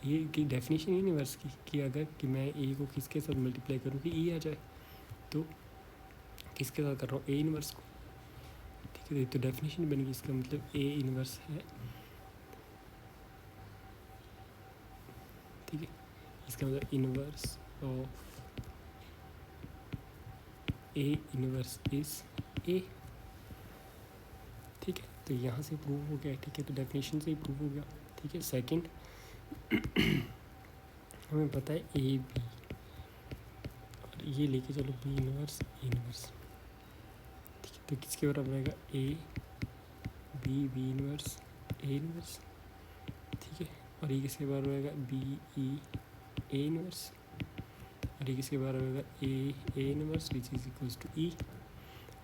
ये की डेफिनेशन यूनिवर्स की, कि अगर कि मैं ए को किसके साथ मल्टीप्लाई करूँ कि ई आ जाए, तो किसके साथ कर रहा हूँ, ए इनवर्स को, ठीक है। तो डेफिनेशन बनेगी, इसका मतलब ए इनवर्स है, ठीक है। इसका मतलब inverse of a inverse is ए, ठीक है। तो यहाँ से प्रूव हो गया, ठीक है, तो डेफिनेशन से ही प्रूव हो गया, ठीक है। सेकंड हमें पता है ए बी, और ये लेके चलो बी इनवर्स ए इनवर्स, ठीक है। तो किसके बराबर आएगा, a b inverse a inverse, ठीक है। और ये किसके बराबर आएगा, बी ई ए इनवर्स, और ये किसके बराबर आएगा, a inverse which is equals to e.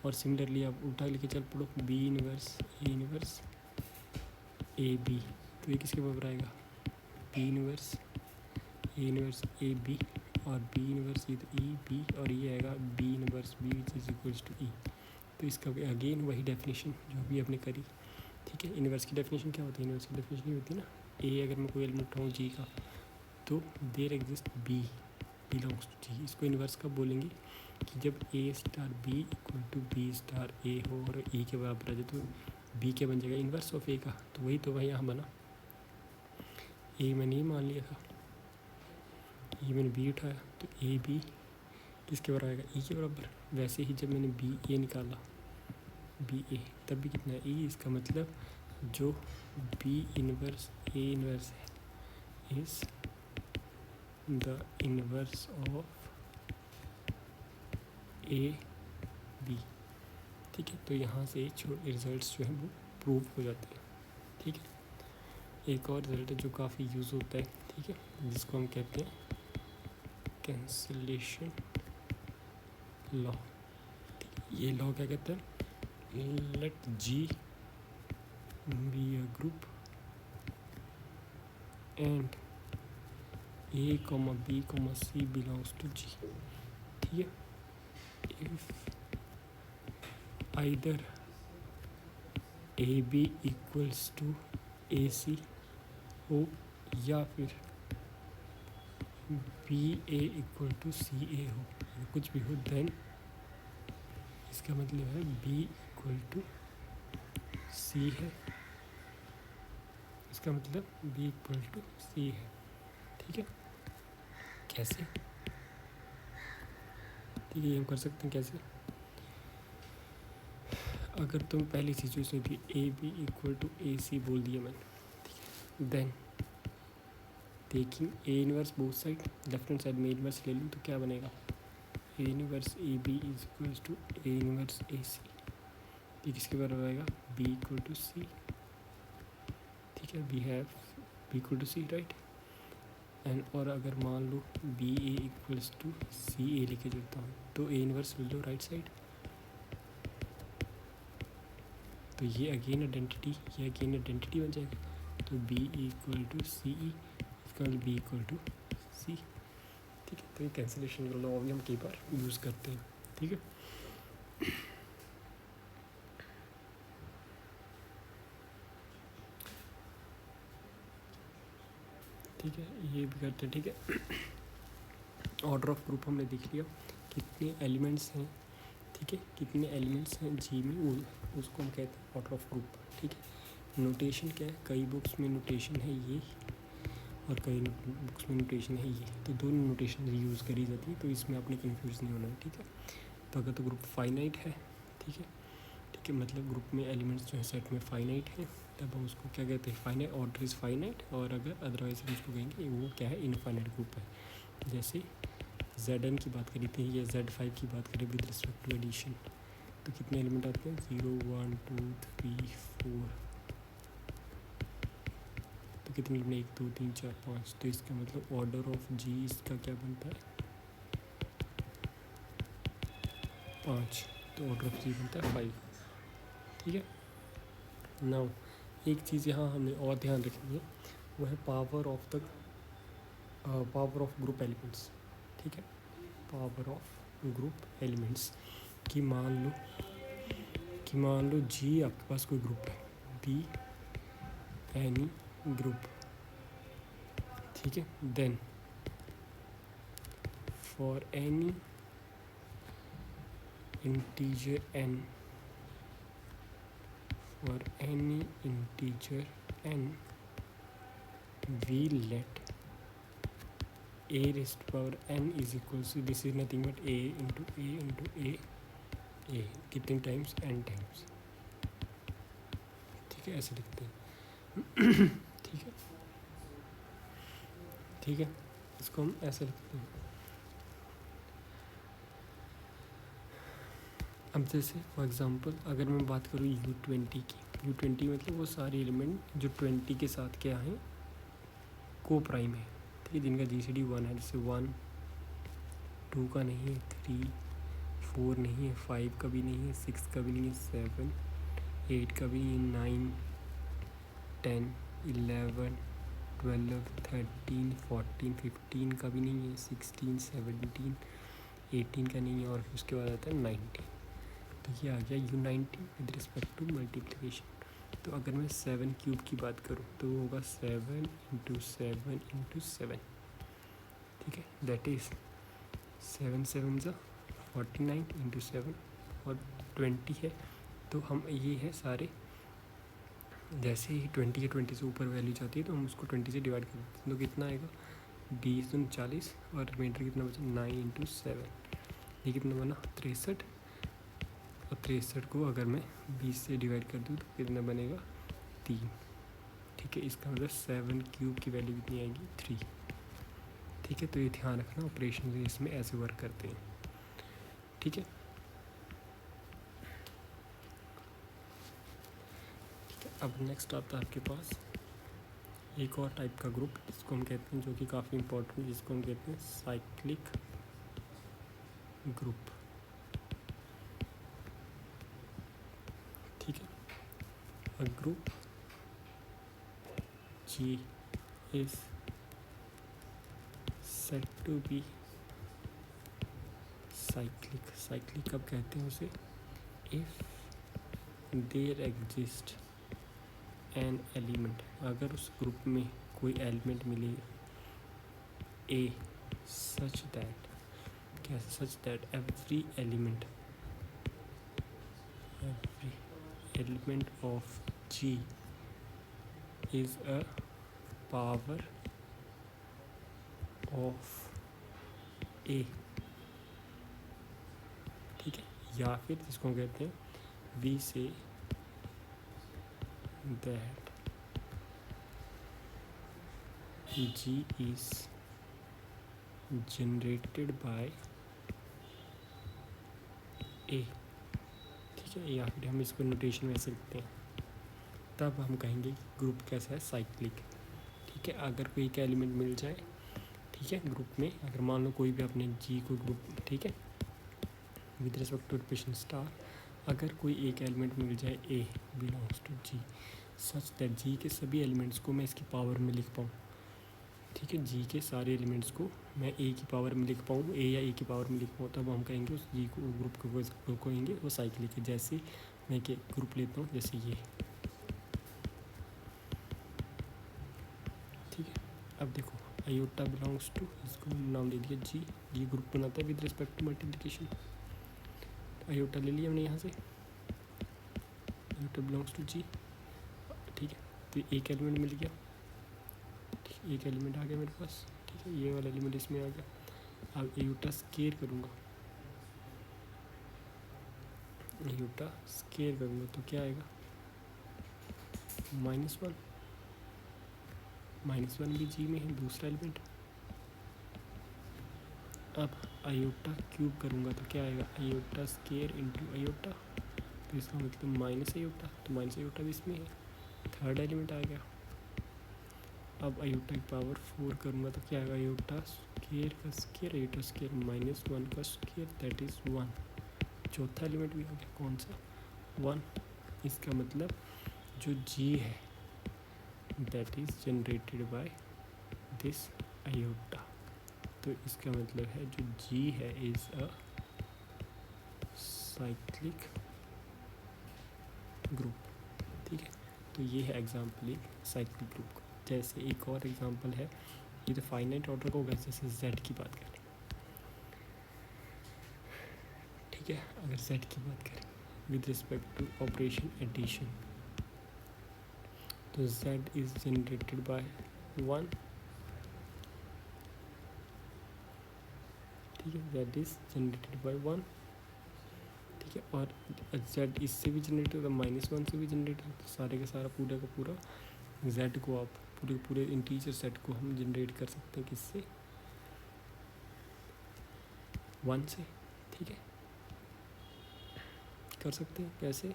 और सिमिलरली आप उल्टा लेके चल पड़ो, बी इनवर्स ए बी, तो ये किसके बराबर आएगा, बी इनवर्स ए बी, और बी इनवर्स ई बी, और ये आएगा b inverse b which is equals to e. तो इसका अगेन वही डेफिनेशन जो भी आपने करी, ठीक है। इनवर्स की डेफिनेशन क्या होती है, इनवर्स की डेफिनेशन ये होती है ना, ए अगर मैं कोई एलिमेंट उठाऊँ जी का, तो there exist B belongs to G. इसको इनवर्स कब बोलेंगे, कि जब A star B equal to B star A हो और ए के बराबर आ जाए, तो बी क्या बन जाएगा, इनवर्स ऑफ ए का। तो वही तो भाई यहाँ बना, ए मैंने ये मान लिया था, ये मैंने बी उठाया, तो ए बी किसके बराबर आएगा, ई के बराबर। वैसे ही जब मैंने बी ए निकाला, बी ए, तब भी कितना है, ई। इसका मतलब जो बी इनवर्स ए इनवर्स है is the inverse of a b, ठीक है। तो यहाँ से छोटे रिजल्ट्स जो हैं वो प्रूव हो जाते हैं, ठीक है। एक और रिजल्ट है जो काफ़ी यूज़ होता है, ठीक है, जिसको हम कहते हैं कैंसिलेशन लॉ। ये लॉ क्या कहता है, let ji be a group and a comma b comma c belongs to g, ठीक है। If either a b equals to a c हो, या फिर b a equal to c a हो, कुछ भी हो, देन इसका मतलब है बी इक्वल टू सी है, इसका मतलब बी इक्वल टू सी है, ठीक है। कैसे, ठीक है, ये हम कर सकते हैं कैसे, अगर तुम पहली सिचुएशन थी a b equal to a c बोल दिया मैंने, ठीक है, then taking a inverse both side, left hand side में इनवर्स ले लूँ तो क्या बनेगा, a inverse a b is equal to a inverse a c, ये किसके बराबर आएगा, बी इक्वल टू सी, ठीक है। We have b equal to c, right. And और अगर मान लो b a equals to c a लेके चलता हूँ, तो ए इनवर्स ले लो राइट साइड, तो ये अगेन आइडेंटिटी बन जाएगा, तो बी इक्वल टू सी ई, इसका मतलब बी इक्वल टू सी, ठीक है। तो ये कैंसिलेशन का लॉ भी हम कई बार यूज़ करते हैं, ठीक है। ठीक है, ये भी करते हैं, ठीक है। ऑर्डर ऑफ ग्रुप हमने देख लिया, कितने एलिमेंट्स हैं, ठीक है, कितने एलिमेंट्स हैं जी में, वो उसको हम कहते हैं ऑर्डर ऑफ ग्रुप। ठीक है, नोटेशन क्या है, कई बुक्स में नोटेशन है ये और कई बुक्स में नोटेशन है ये, तो दोनों नोटेशन यूज़ करी जाती है, तो इसमें आपने कन्फ्यूज़ नहीं होना है। ठीक है, तो अगर तो ग्रुप फाइनाइट है, ठीक है, ठीक है, मतलब ग्रुप में एलिमेंट्स जो है सेट में फाइनाइट है, तब हम उसको क्या कहते हैं, फाइनाइट, ऑर्डर इज़ फाइनाइट। और अगर अदरवाइज हम उसको कहेंगे वो क्या है, इनफाइनाइट ग्रुप है। जैसे Zn की बात करी थी या Z5 की बात करें विद रिस्पेक्ट टू एडिशन, तो कितने एलिमेंट आते हैं, 0 1 2 3 4, तो कितने एलिमेंट, 1 2 3 4 5, तो इसका मतलब ऑर्डर ऑफ जी इसका क्या बनता है, 5, तो ऑर्डर ऑफ जी बनता है 5। ठीक है, नाउ एक चीज़ यहाँ हमें और ध्यान रखनी है, वो है power of the group elements. ठीक है, पावर ऑफ ग्रुप एलिमेंट्स कि मान लो जी आपके पास कोई ग्रुप है, बी एनी ग्रुप। ठीक है, then for any integer n, for any integer n, we let a raised to power n is equals to, this is nothing but a into a into a कितने times, n times. ठीक है, ऐसे लिखते हैं। ठीक है, ठीक है, इसको हम ऐसे लिखते हैं। अब जैसे फॉर एग्जांपल अगर मैं बात करूँ U20 की, U20 मतलब वो सारे एलिमेंट जो 20 के साथ क्या हैं, को प्राइम है। ठीक है, जिनका GCD 1 है, जैसे 1 2 का नहीं है, 3 4 नहीं है, 5 का भी नहीं है, 6 का भी नहीं है, 7 8 का भी नहीं है, 9 10 11 12 13 14 15 का भी नहीं है, 16 17 18 का नहीं है, और फिर उसके बाद आता है 19। तो ये आ गया U90 with respect to multiplication. तो अगर मैं 7 क्यूब की बात करूँ तो वो होगा 7 इंटू 7 इंटू 7। ठीक है, दैट इज़ 7 7 ज़ा 49 इंटू 7 और 20 है। तो हम ये है सारे, जैसे ही 20 या 20 से ऊपर वैल्यू जाती है तो हम उसको 20 से डिवाइड कर देते हैं, तो कितना आएगा 20 दूनी 40 और रिमाइंडर कितना बचा 9 इंटू 7, ये कितना बना 63। और 63 को अगर मैं 20 से डिवाइड कर दूँ तो कितना बनेगा 3। ठीक है, इसका मतलब 7 क्यूब की वैल्यू कितनी आएगी 3। ठीक है, तो ये ध्यान रखना, ऑपरेशन इसमें ऐसे वर्क करते हैं। ठीक है, अब नेक्स्ट आता है आपके पास एक और टाइप का ग्रुप, जिसको हम कहते हैं, जो कि काफ़ी इंपॉर्टेंट, जिसको हम कहते हैं साइक्लिक ग्रुप। ठीक है, a group G is said to be cyclic। Cyclic कब कहते हैं उसे, if there exist an element, अगर उस ग्रुप में कोई एलिमेंट मिले ए सच दैट, क्या such that every element of G is a power of A। ठीक है, या फिर जिसको हम कहते हैं we say that G is generated by A। ठीक है, या फिर हम इसको नोटेशन में ऐसे लिखते हैं, तब हम कहेंगे कि ग्रुप कैसा है, साइक्लिक। ठीक है, अगर कोई एक एलिमेंट मिल जाए, ठीक है, ग्रुप में अगर मान लो कोई भी अपने G को ग्रुप, ठीक है, with respect to relation star, अगर कोई एक एलिमेंट मिल जाए A belongs to G such that G के सभी एलिमेंट्स को मैं इसकी पावर में लिख पाऊँ। ठीक है, G के सारे एलिमेंट्स को मैं A की पावर में लिख पाऊँ, A या A की पावर में लिख पाऊँ, तब हम कहेंगे उस G को, ग्रुप को कहेंगे वो साइक्लिक है। जैसे मैं के ग्रुप लेता हूँ, जैसे ये। ठीक है, अब देखो आयोटा बिलोंग्स टू, इसको नाम दे दिया G, G ग्रुप बनाता है with respect to multiplication. Iota ले लिया हमने यहाँ से, आयोटा बिलोंग्स टू जी, ठीक है। तो एक एलिमेंट मिल गया, ठीक है, एक एलिमेंट आ गया मेरे पास, ठीक है, ये वाला एलिमेंट इसमें आ गया। अब आयोटा स्केयर करूँगा, आयोटा स्केयर करूँगा तो क्या आएगा, -1, -1 भी जी में है, दूसरा एलिमेंट। अब आयोटा क्यूब करूँगा तो क्या आएगा, आयोटा स्केयर इंटू आयोटा, तो इसका मतलब माइनस आयोटा, तो माइनस आयोटा भी इसमें है, थर्ड एलिमेंट आ गया। अब आयोटा की पावर 4 करूँगा तो क्या आएगा, आयोटा स्केयर का स्केयर, आयोटा स्केयर -1 का स्केयर, दैट इज़ 1। चौथा एलिमेंट भी आ गया, कौन सा, 1। इसका मतलब जो जी है that is generated by this iota, तो इसका मतलब है जो जी है इज़ अ साइक्लिक ग्रुप, ठीक है। तो ये है एग्जाम्पल एक साइक्लिक ग्रुप का। जैसे एक और एग्जाम्पल है, ये तो फाइनाइट ऑर्डर का होगा, जैसे जेड की बात करें, ठीक है। अगर जेड की बात करें with respect to operation addition, तो जेड इज जनरेटेड बाय 1, ठीक है, जेड इज जनरेटेड बाय 1, ठीक है। और जेड इससे भी जनरेट होता है, -1 से भी जनरेट होता है, सारे का सारा पूरा का पूरा जेड को आप पूरे पूरे इंटीजर सेट को हम जनरेट कर सकते हैं, किससे, 1 से, ठीक है। कर सकते हैं कैसे,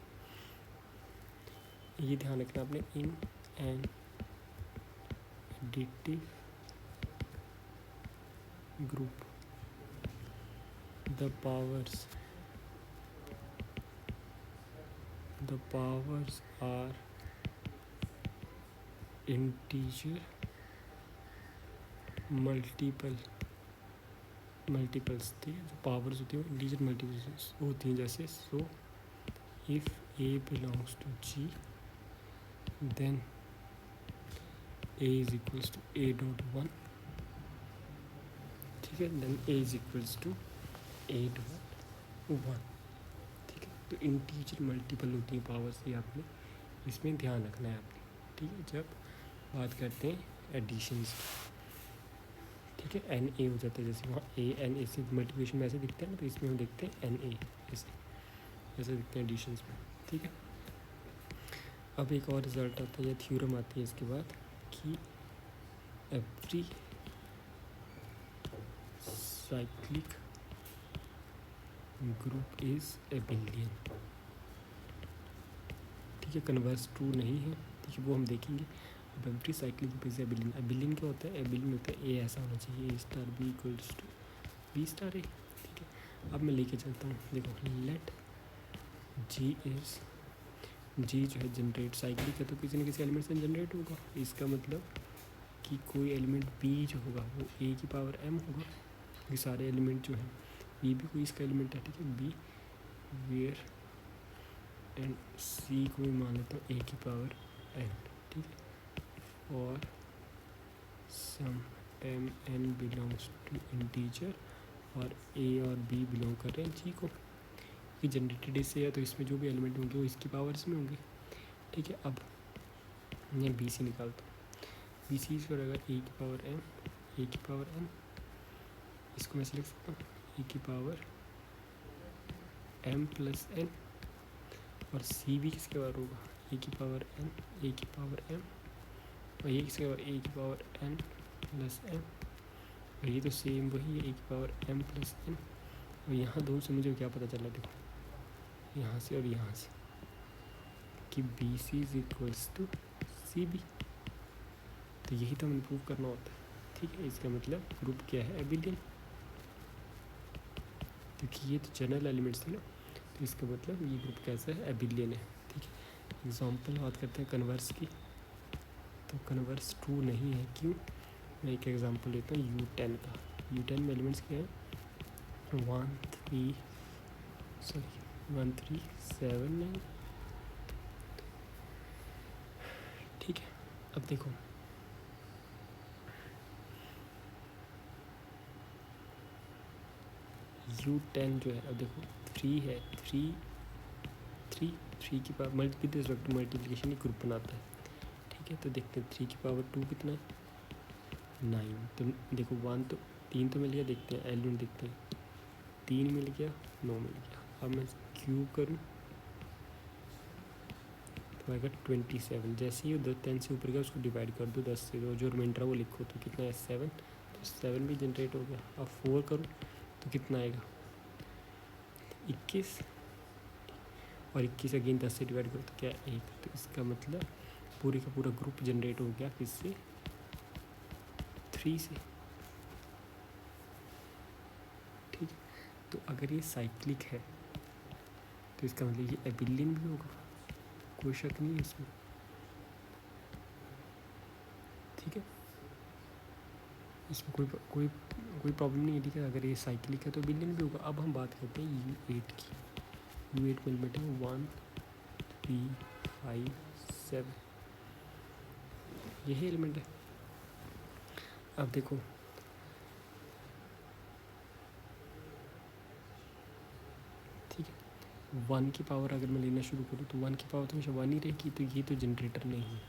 ये ध्यान रखना आपने, in an additive group the powers are integer multiples, ठीक है। जो पावर्स होती है वो इंटीजर मल्टीपल्स होती हैं, जैसे so if a belongs to g then a is equals to a dot 1, ठीक है, then a is equals to a dot 1, ठीक है। तो इंटीजर मल्टीपल होती हैं पावर्स, ये आपने इसमें ध्यान रखना है आपने, ठीक है, जब बात करते हैं एडिशंस, ठीक है। एन ए हो जाता है, जैसे वहाँ ए एन ए से मल्टीप्लिकेशन में ऐसे दिखते हैं ना, तो इसमें हम देखते हैं एन ए, ऐसे दिखते हैं एडिशंस में, ठीक है। अब एक और रिजल्ट आता है या थ्योरम आती है इसके बाद कि एवरी साइक्लिक ग्रुप इज़ एबिलियन, ठीक है। कन्वर्स ट्रू नहीं है, ठीक है, वो हम देखेंगे। अब एवरी साइक्लिक ग्रुप इज़ एबिलियन, एबिलियन क्या होता है, एबिलियन होता है ए ऐसा होना चाहिए, a star b equals to B star a, ठीक है। अब मैं लेके चलता हूँ, देखो, लेट जी इज़, जी जो है जनरेट साइक्लिक है, तो किसी न किसी एलिमेंट से जनरेट होगा, इसका मतलब कि कोई एलिमेंट बी जो होगा वो ए की पावर एम होगा, ये सारे एलिमेंट जो हैं, बी भी कोई इसका एलिमेंट है, ठीक है, बी वेयर एंड सी को मैं मान लेता हूँ ए की पावर एन, ठीक है, और some m n belongs to integer, और ए और बी बिलोंग कर रहे हैं जी को, कि जनरेटेड इससे है तो इसमें जो भी एलिमेंट होंगे वो इसकी पावर्स में होंगे, ठीक है। अब मैं बी सी निकालता हूँ, बी सी पर अगर ए की पावर एम, ए की पावर एम, इसको मैं लिख सकता हूँ ए की पावर एम प्लस एन, और सी भी किसके पावर होगा, ए की पावर एन, ए की पावर एम, और ये किसके पावर, ए की पावर एन प्लस एम, और ये तो सेम वही है, ए की पावर एम प्लस एन। और यहाँ दोनों से मुझे क्या पता चला, देखो, यहाँ से और यहाँ से, कि b c is equals to c b, तो यही तो हमें प्रूव करना होता है, ठीक है। इसका मतलब ग्रुप क्या है, एबिलियन, क्योंकि ये तो जनरल एलिमेंट्स थे ना, तो इसका मतलब ये ग्रुप कैसा है, एबिलियन है, ठीक है। एग्जांपल बात करते हैं कन्वर्स की, तो कन्वर्स ट्रू नहीं है, क्यों, मैं एक एग्जांपल लेता हूँ U10 का। U10 में एलिमेंट्स क्या है, 1 3 7 9, ठीक है। अब देखो, U10 जो है, अब देखो 3 है, 3 की पावर मल्टीप्लिकेशन ही ग्रुप बनाता है, ठीक है। तो देखते हैं 3 की पावर 2 कितना है, 9। तो देखो 1 तो 3 तो मिल गया, देखते हैं एलिमेंट देखते हैं, 3 मिल गया, 9 मिल गया। अब मैं क्यूब करूँ तो आएगा 27। जैसे ही 10 से ऊपर गया उसको डिवाइड कर दो 10 से, जो रिमाइंडर है वो लिखो, तो कितना है 7, तो 7 भी जनरेट हो गया। अब 4 करूँ तो कितना आएगा 21, और 21 अगेन 10 से डिवाइड करो तो क्या 1। तो इसका मतलब पूरे का पूरा ग्रुप जनरेट हो गया किससे, 3 से, ठीक है। तो अगर ये साइक्लिक है तो इसका मतलब ये एबिलियन भी होगा, कोई शक नहीं है इसमें, ठीक है। इसमें कोई प्रॉब्लम नहीं है, ठीक है। अगर ये साइक्लिक है तो एबिलियन भी होगा। अब हम बात करते हैं U8 की। U8 में एलिमेंट है 1 3 5 7, यही एलिमेंट है। अब देखो ठीक है, 1 की पावर अगर मैं लेना शुरू करूँ तो 1 की पावर तो हमेशा 1 ही रहेगी, तो ये तो जनरेटर नहीं है।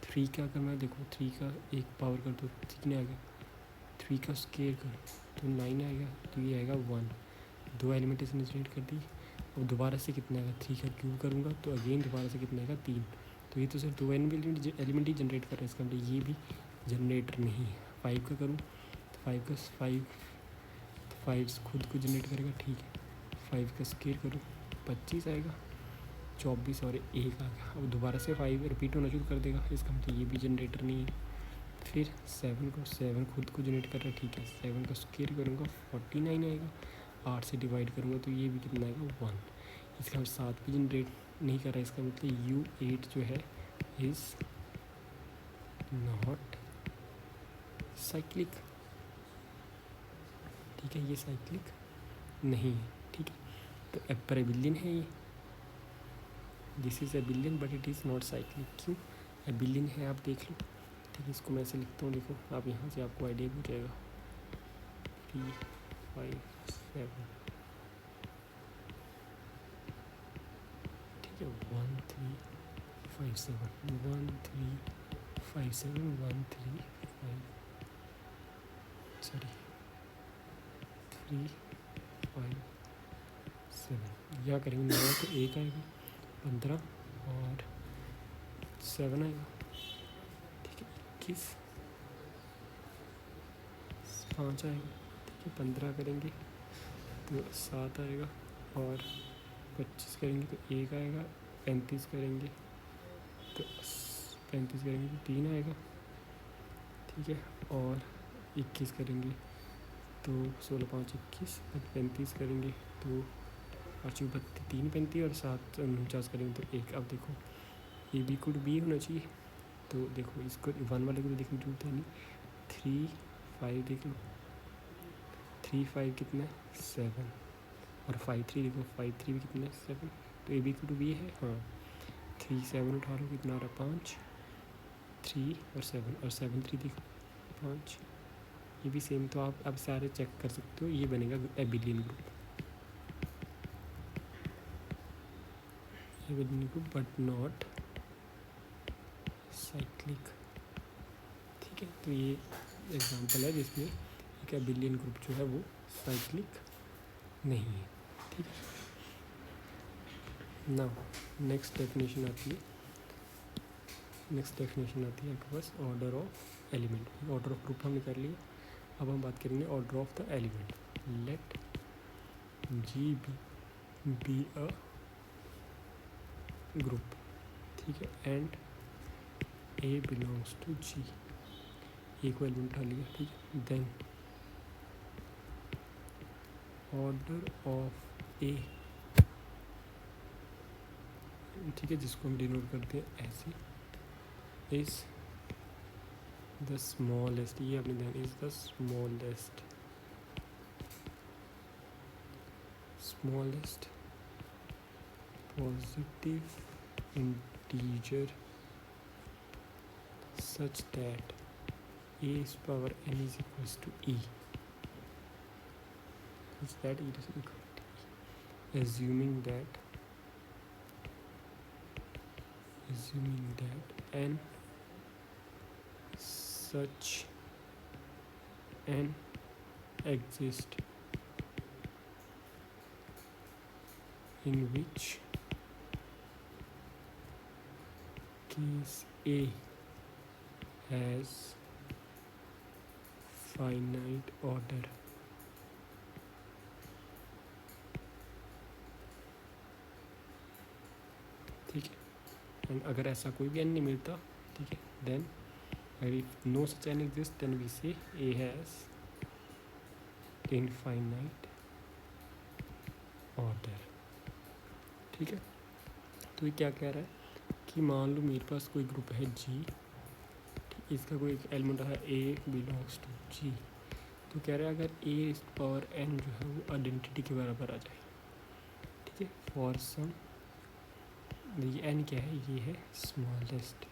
3 का अगर मैं देखो 3 का एक पावर कर दो कितने आ गया, 3 का स्केयर कर तो 9 आएगा, तो ये आएगा 1। 2 एलिमेंट इसने जनरेट कर दी। और दोबारा से कितना आएगा, 3 का क्यूब करूँगा तो अगेन दोबारा से कितना आएगा 3। तो ये तो सिर्फ 2 एलिमेंट ही जनरेट कर रहा है, इसका मतलब ये भी जनरेटर नहीं है। 5 का करूँ तो 5 खुद को जनरेट करेगा, ठीक है। 5 का स्केयर करूँ 25 आएगा, 24 और 1 आ गया। अब दोबारा से 5 रिपीट होना शुरू कर देगा, इसका मतलब ये भी जनरेटर नहीं है। फिर 7 खुद को जनरेट कर रहा है, ठीक है। 7 का स्केयर करूँगा 49 आएगा, 8 से डिवाइड करूँगा तो ये भी कितना आएगा 1। इसका 7 भी जनरेट नहीं कर रहा है, इसका मतलब U8 जो है इज़ नॉट साइक्लिक, ठीक है। ये साइक्लिक नहीं है, ठीक है। तो एबिलियन है ये, this is एबिलियन but it is not cyclic. क्यों एबिलियन है आप देख लो, ठीक है। इसको मैं ऐसे लिखता हूँ, देखो आप यहाँ से आपको आइडिया हो जाएगा। 3 5 7, ठीक है। 1 3 5 7 1 3 5 7 1 3 5 सॉरी 3 5 7, यहाँ करेंगे 9 तो 1 आएगा, 15 और 7 आएगा, ठीक है। 21 5 आएगा, ठीक है। 15 करेंगे तो 7 आएगा, और 25 करेंगे तो 1 आएगा, 35 करेंगे तो 35 करेंगे तो 3 आएगा, ठीक है। और 21 करेंगे तो 16 5 21, 35 करेंगे तो 5 32 3 35 और 7 49 करेंगे तो 1। अब देखो ये बी को बी होना चाहिए, तो देखो इसको 1 वाले को तो देखने की जरूरत है नहीं। 3 5 देख लो, 3 5 कितना है 7, और 5 3 देखो 5 3 भी कितना है 7, तो ए बी को बी है, हाँ। 3 7 उठा लो कितना आ रहा है 5, 3 और 7, और 7 3 देखो 5, ये भी सेम। तो आप अब सारे चेक कर सकते हो, ये बनेगा abelian group, abelian group but not cyclic, ठीक है। तो ये एग्जांपल है जिसमें एक एबिलियन ग्रुप जो है वो साइक्लिक नहीं है, ठीक है। नाउ नेक्स्ट डेफिनेशन आती है, आपके पास order of element. Order of group हमने कर लिया, अब हम बात करेंगे order of the element. Let ji be a group, ठीक है, and a belongs to g. A को एलिमेंट उठा लिया, ठीक है। देन ऑर्डर ऑफ ए, ठीक है, जिसको हम डिनोट करते हैं ऐसे, इज द स्मॉलेस्ट, ये अपने ध्यान, is the smallest positive integer such that a's power n is equals to e, such that e is equal to e, assuming that n such n exist in which case A has finite order ठीक है। And अगर ऐसा कोई भी n नहीं मिलता ठीक है, then if no such n exists then we say A has infinite order ठीक है। तो ये क्या कह रहा है कि मान लो मेरे पास कोई ग्रुप है G, इसका कोई एक एलिमेंट है A बिलोंग्स टू G, तो कह रहा है अगर A⁴n जो है वो आइडेंटिटी के बराबर आ जाए ठीक है, फॉर सम ये n क्या है, ये है स्मॉलेस्ट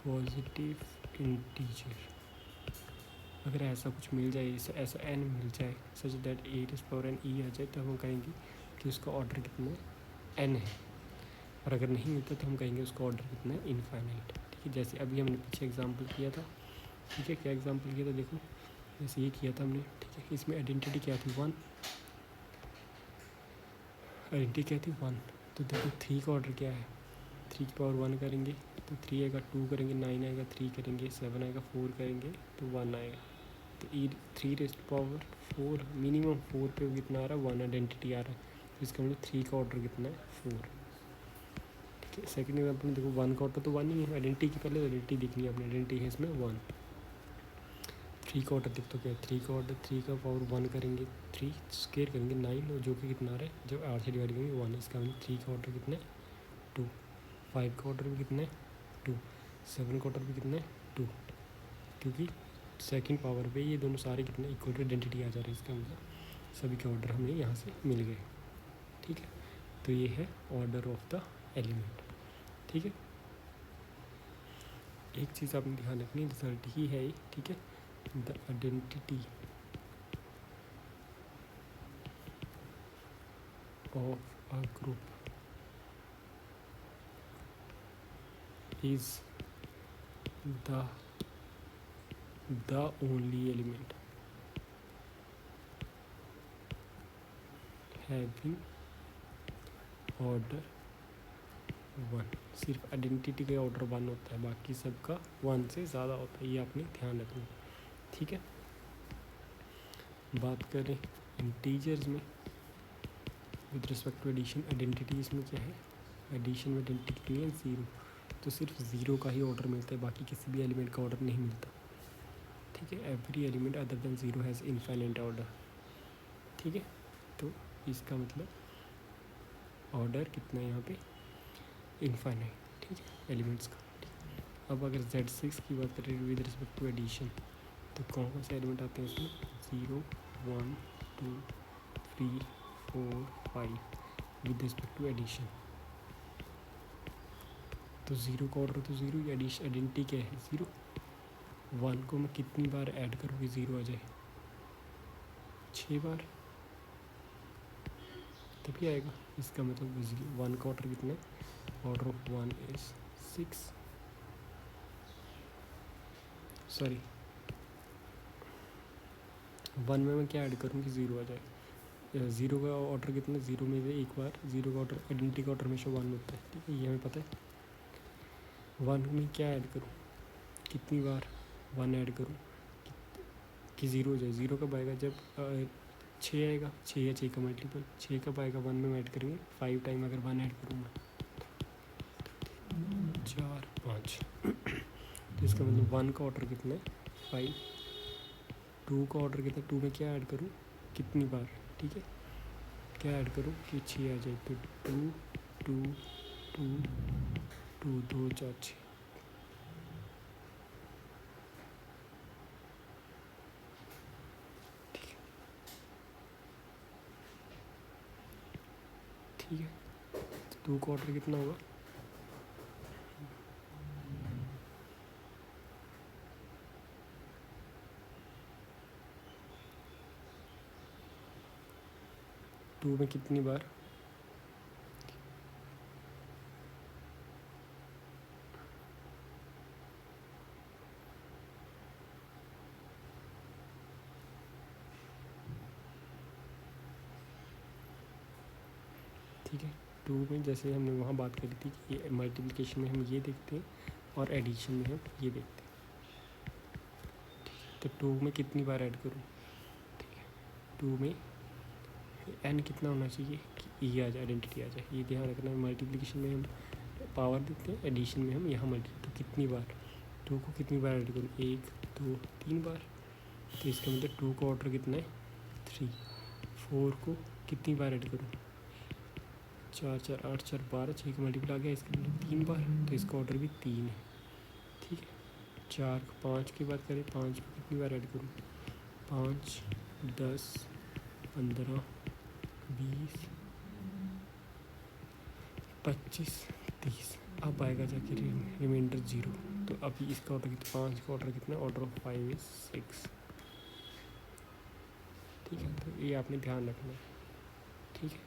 पॉजिटिव इंटीजर। अगर ऐसा कुछ मिल जाए, ऐसा n मिल जाए सच दैट A⁴n e आ जाए, तो हम कहेंगे कि उसका ऑर्डर कितना n है। और अगर नहीं मिलता तो हम कहेंगे उसका ऑर्डर कितना है, इनफाइनाइट ठीक है। जैसे अभी हमने पीछे एग्जांपल किया था ठीक है, क्या एग्जांपल किया था देखो, जैसे ये किया था हमने ठीक है, इसमें आइडेंटिटी क्या थी 1, आइडेंटिटी क्या थी 1। तो देखो 3 का ऑर्डर क्या है, 3 की पावर 1 करेंगे तो 3 आएगा, 2 करेंगे 9 आएगा, 3 करेंगे 7 आएगा, 4 करेंगे तो 1 आएगा। तो 3⁴ मिनिमम 4 पे कितना आ रहा है, 1 आइडेंटिटी आ रहा है, तो इसका मतलब 3 का ऑर्डर कितना है 4 ठीक है। सेकेंड एग्जाम्पल में देखो 1 का ऑर्डर तो 1 ही है, आइडेंटिटी की पहले आइडेंटिटी देखनी है अपनी, आइडेंटिटी है इसमें 1। 3 का ऑर्डर देख तो क्या है, 3 का ऑर्डर 3 का पावर 1 करेंगे, 3 स्क्वेयर करेंगे 9, और जो कि कितना आ रहा है, जब 8 से डिवाइड करेंगे 1, इसका मतलब 3 का ऑर्डर कितना है 2। 5 का ऑर्डर भी कितना है 2, 7 का ऑर्डर भी कितना है 2, क्योंकि सेकंड पावर पे ये दोनों सारे कितने इक्वल टू आइडेंटिटी आ जा रहे हैं, इसका मतलब सभी के ऑर्डर हमें यहाँ से मिल गए ठीक है। तो ये है ऑर्डर ऑफ द एलिमेंट ठीक है। एक चीज़ आपने ध्यान रखनी, रिजल्ट ही है ठीक है, the identity of a group is the only element having order 1। सिर्फ आइडेंटिटी का ऑर्डर 1 होता है, बाकी सबका 1 से ज़्यादा होता है, ये आपने ध्यान रखना ठीक है। बात करें इंटीजर्स में with respect to addition, identity इसमें क्या है, एडिशन में आइडेंटिटी कितनी है 0, तो सिर्फ 0 का ही ऑर्डर मिलता है, बाकी किसी भी एलिमेंट का ऑर्डर नहीं मिलता ठीक है। Every element other than 0 has infinite order ठीक है। तो इसका मतलब ऑर्डर कितना है यहाँ पे, इनफाइनाइट ठीक है एलिमेंट्स का ठीक। अब अगर Z6 की बात करें विद रिस्पेक्ट टू एडिशन, तो कौन कौन से एलिमेंट आते हैं इसमें, 0 1 2 3 4 5 विद रिस्पेक्ट टू एडिशन। तो 0 का ऑर्डर तो 0, आइडेंटिटी क्या है 0, 1 को मैं कितनी बार ऐड करूँ कि 0 आ जाए, 6 बार तभी आएगा। इसका मतलब 1 का ऑर्डर कितना है, ऑर्डर ऑफ 1 इज 6, सॉरी 1 में मैं क्या ऐड करूँ कि 0 आ जाए। 0 का ऑर्डर कितना, 0 में से एक बार 0 का ऑर्डर, आइडेंटिटी का ऑर्डर हमेशा 1 होता है ठीक है, ये हमें पता है। 1 में क्या ऐड करूँ, कितनी बार 1 ऐड करूँ कि 0 हो जाए। 0 कब आएगा, जब 6 आएगा, 6 या 6 का मल्टीपल, 6 कब आएगा 1 में ऐड करेंगे 5 टाइम, अगर 1 ऐड करूँ मैं 4 5 तो इसका मतलब 1 का ऑर्डर कितना है 5। 2 का ऑर्डर कितना, 2 में क्या ऐड करूँ कितनी बार ठीक है, क्या ऐड करूँ कि 6 आ जाए, तो 2 2 2 2 2 4 6 ठीक है। तो 2 का ऑर्डर कितना होगा, टू में कितनी बार ठीक है। टू में जैसे हमने वहाँ बात करी थी कि ये मल्टीप्लिकेशन में हम ये देखते हैं और एडिशन में हम ये देखते हैं। तो टू में कितनी बार ऐड करूँ, ठीक है। टू में एन कितना होना चाहिए कि ई आ जाए, आइडेंटिटी आ जाए, ये ध्यान रखना है। मल्टीप्लिकेशन में हम पावर देते हैं, एडिशन में हम यहाँ मल्टी, तो कितनी बार टू को कितनी बार ऐड करूँ, 1 2 3 बार। तो इसका मतलब टू का ऑर्डर कितना है 3। 4 को कितनी बार ऐड करूँ, 4 4 8 4 12, 6 का मल्टीपल आ गया, इसका मतलब 3 बार। तो इसका ऑर्डर भी 3 है, ठीक है। 4 5 की बात करें, 5 को कितनी बार ऐड करूँ, 5 10 15 20 25 30। अब आएगा जाके रिमाइंडर 0। तो अभी इसका ऑर्डर कितना, 5 का ऑर्डर कितना, ऑर्डर ऑफ 5 इज 6, ठीक है। तो ये आपने ध्यान रखना है, ठीक है।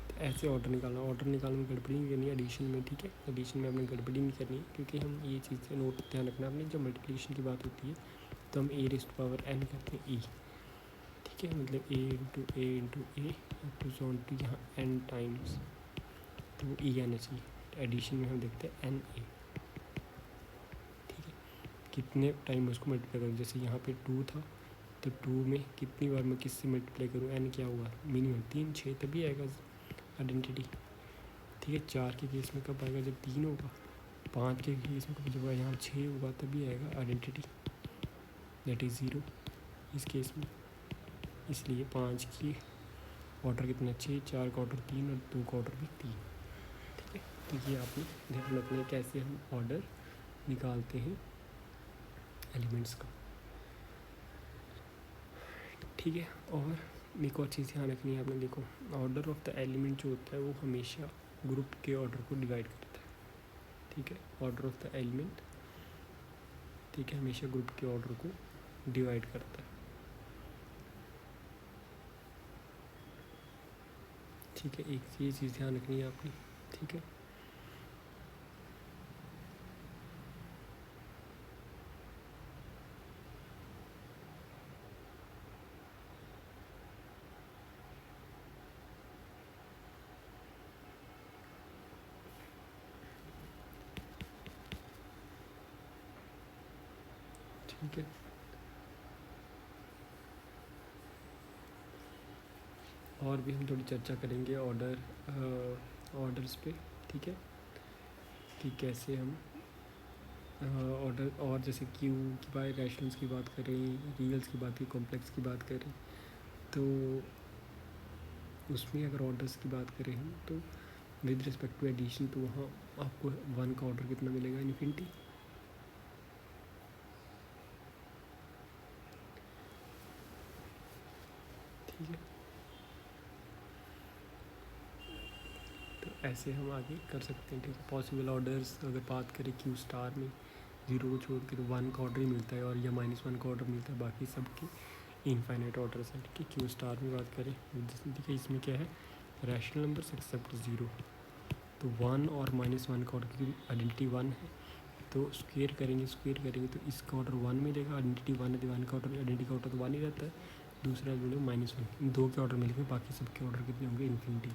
तो ऐसे ऑर्डर निकालना, ऑर्डर निकालने में गड़बड़ी नहीं करनी है एडिशन में, ठीक है। एडिशन में आपने गड़बड़ी नहीं करनी है, क्योंकि हम ये चीज़ नोट ध्यान रखना आपने, जब मल्टीप्लिकेशन की बात होती है तो हम ए रेस्ट पावर एन करते हैं ई, ठीक है। मतलब a into a to so on to यहाँ एन टाइम्स, तो वो ई आना चाहिए। एडिशन में हम देखते हैं एन ए, ठीक है। कितने टाइम उसको मल्टीप्लाई करूँ, जैसे यहाँ पे 2 था तो 2 में कितनी बार मैं किससे मल्टीप्लाई करूँ, एन क्या हुआ मिनिमम 3 6, तभी आएगा आइडेंटिटी, ठीक है। 4 के केस में कब आएगा, जब 3 होगा। 5 के केस में कब, जब यहाँ 6 होगा तभी आएगा आइडेंटिटी, दैट इज़ 0 इस केस में। इसलिए 5 की ऑर्डर कितना 6, 4 का ऑर्डर 3 और 2 का ऑर्डर भी 3, ठीक है। तो ये आपने ध्यान रखना है कैसे हम ऑर्डर निकालते हैं एलिमेंट्स का, ठीक है। और एक और चीज़ ध्यान रखनी है आपने, देखो ऑर्डर ऑफ द एलिमेंट जो होता है वो हमेशा ग्रुप के ऑर्डर को डिवाइड करता है, ठीक है। ऑर्डर ऑफ द एलिमेंट, ठीक है, हमेशा ग्रुप के ऑर्डर को डिवाइड करता है, ठीक है। एक ये चीज़ ध्यान रखनी है आपने, ठीक है। ठीक है। और भी हम थोड़ी चर्चा करेंगे ऑर्डर्स पे, ठीक है, कि कैसे हम ऑर्डर, और जैसे क्यू की बात, रैशनल्स की बात करें, रियल्स की बात करें, कॉम्प्लेक्स की बात करें, तो उसमें अगर ऑर्डर्स की बात करें हम, तो विद रिस्पेक्ट टू एडिशन, तो वहाँ आपको 1 का ऑर्डर कितना मिलेगा, इन्फिनिटी, ठीक है। तो ऐसे हम आगे कर सकते हैं, ठीक है। पॉसिबल ऑर्डर्स अगर बात करें क्यू स्टार में, 0 को छोड़ के तो 1 का ऑर्डर ही मिलता है, और या -1 का ऑर्डर मिलता है, बाकी सबके इनफाइनाइट ऑर्डर्स हैं, ठीक है। क्यू स्टार में बात करें, देखिए इसमें क्या है, रैशनल नंबर्स एक्सेप्ट 0, तो 1 और -1 का ऑर्डर की आइडेंटिटी 1 है, तो स्क्वेयर करेंगे तो इसका ऑर्डर 1 मिलेगा, आइडेंटिटी 1 है, 1 का ऑर्डर, आइडेंटिटी का ऑर्डर तो 1 ही रहता है। दूसरा जो -1, इन 2 के ऑर्डर मिलेंगे, बाकी सबके ऑर्डर कितने होंगे, इन्फिनिटी,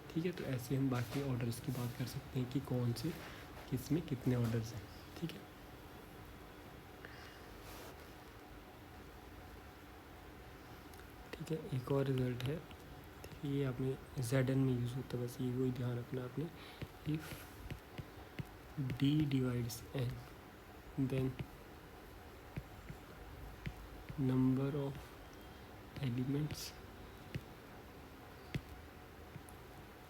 ठीक है। तो ऐसे हम बाकी ऑर्डर्स की बात कर सकते हैं कि कौन से किस में कितने ऑर्डर्स हैं, ठीक है। ठीक है, एक और रिजल्ट है, ठीक है, ये आपने ZN में यूज़ होता है, बस ये वही ध्यान रखना आपने, if D divides N, then number of elements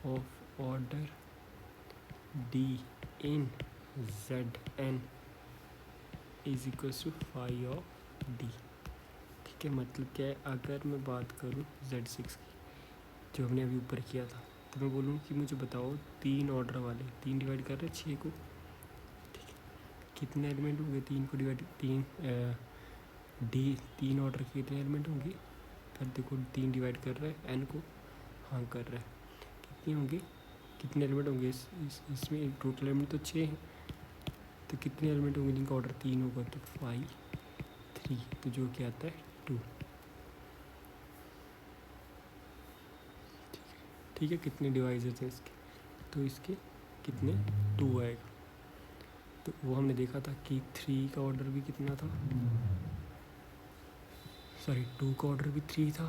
of order D in ZN is equals to phi of D, ठीक है। मतलब क्या है, अगर मैं बात करूँ Z6 की, जो हमने अभी ऊपर किया था, तो मैं बोलूँ कि मुझे बताओ 3 ऑर्डर वाले, 3 डिवाइड कर रहे हैं 6 को, ठीक है। कितने एलिमेंट होंगे, 3 को डिवाइड, 3 D 3 ऑर्डर के कितने एलिमेंट होंगे, देखा, देखो 3 डिवाइड कर रहा है n को, हाँ कर रहा है। कितने होंगे, कितने एलिमेंट होंगे इसमें टोटल एलिमेंट तो 6 हैं, तो कितने एलिमेंट होंगे जिनका ऑर्डर 3 होगा, तो 5 3, तो जो क्या आता है 2। ठीक है, कितने डिवाइजर्स हैं इसके, तो इसके कितने 2 आएगा। तो वो हमने देखा था कि 3 का ऑर्डर भी कितना था, सॉरी 2 का ऑर्डर भी 3 था,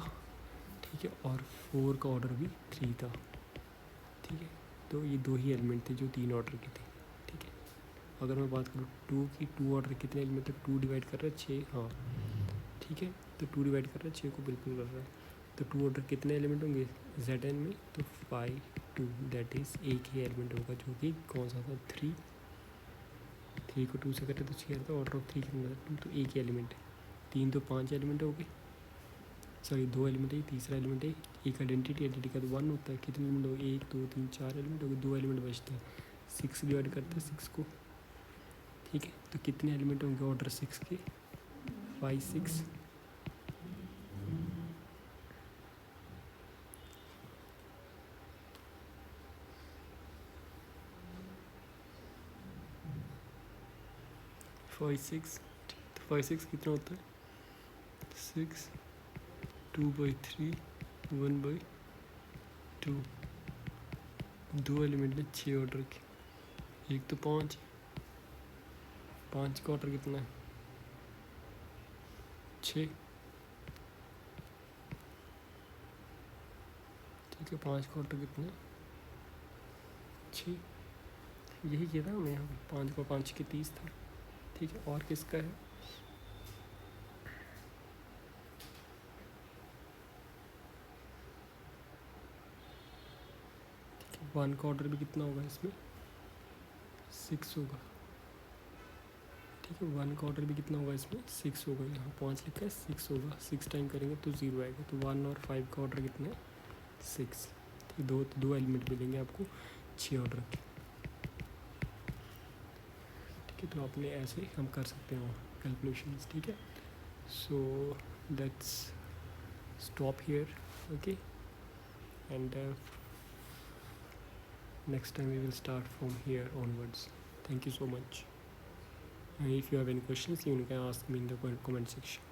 ठीक है, और 4 का ऑर्डर भी 3 था। ठीक है, तो ये 2 ही एलिमेंट थे जो 3 ऑर्डर के थे। ठीक है, अगर मैं बात करूँ 2 की, 2 ऑर्डर कितने एलिमेंट थे, 2 डिवाइड कर रहा है 6, हाँ ठीक है, तो 2 डिवाइड कर रहा है 6 को बिल्कुल कर रहा है। तो 2 ऑर्डर कितने एलिमेंट होंगे Zn में, तो 5 2, दैट इज़ एक ही एलिमेंट होगा जो कि कौन सा था 3 को 2 से कटे तो 6 आता है, ऑर्डर ऑफ 3 कितना था 2, तो एक ही एलिमेंट है। 3 तो 5 एलिमेंट हो गए, सॉरी 2 एलिमेंट है, तीसरा एलिमेंट है एक आइडेंटिटी का तो 1 होता है, कितने एलिमेंट हो गए 1 2 3 4 एलिमेंट हो गए, 2 एलिमेंट बचते हैं, 6 डिवाइड करते हैं 6 को। ठीक है, तो कितने एलिमेंट होंगे ऑर्डर 6 के, 5 6, फाइव सिक्स, तो 5 6 कितना होता है 6, 2/3, 1/2, 2 एलिमेंट ने 6 ऑर्डर के, एक तो 5 का ऑर्डर कितना है 6। ठीक है, 5 का ऑर्डर कितना है 6, यही किया था हमने यहाँ पे, 5 का 5 के 30 था। ठीक है, और किसका है 1 का ऑर्डर भी कितना होगा इसमें 6 होगा। ठीक है, 1 का ऑर्डर भी कितना होगा इसमें 6 होगा, यहाँ 5 लिखा है 6 होगा, 6 टाइम करेंगे तो 0 आएगा, तो 1 और 5 का ऑर्डर कितना है 6। ठीक, दो एलिमेंट मिलेंगे आपको 6 ऑर्डर के। ठीक है, तो अपने ऐसे हम कर सकते हैं कैलकुलेशंस। ठीक है, so let's stop here, okay, and next time we will start from here onwards. Thank you so much, and if you have any questions you can ask me in the comment section.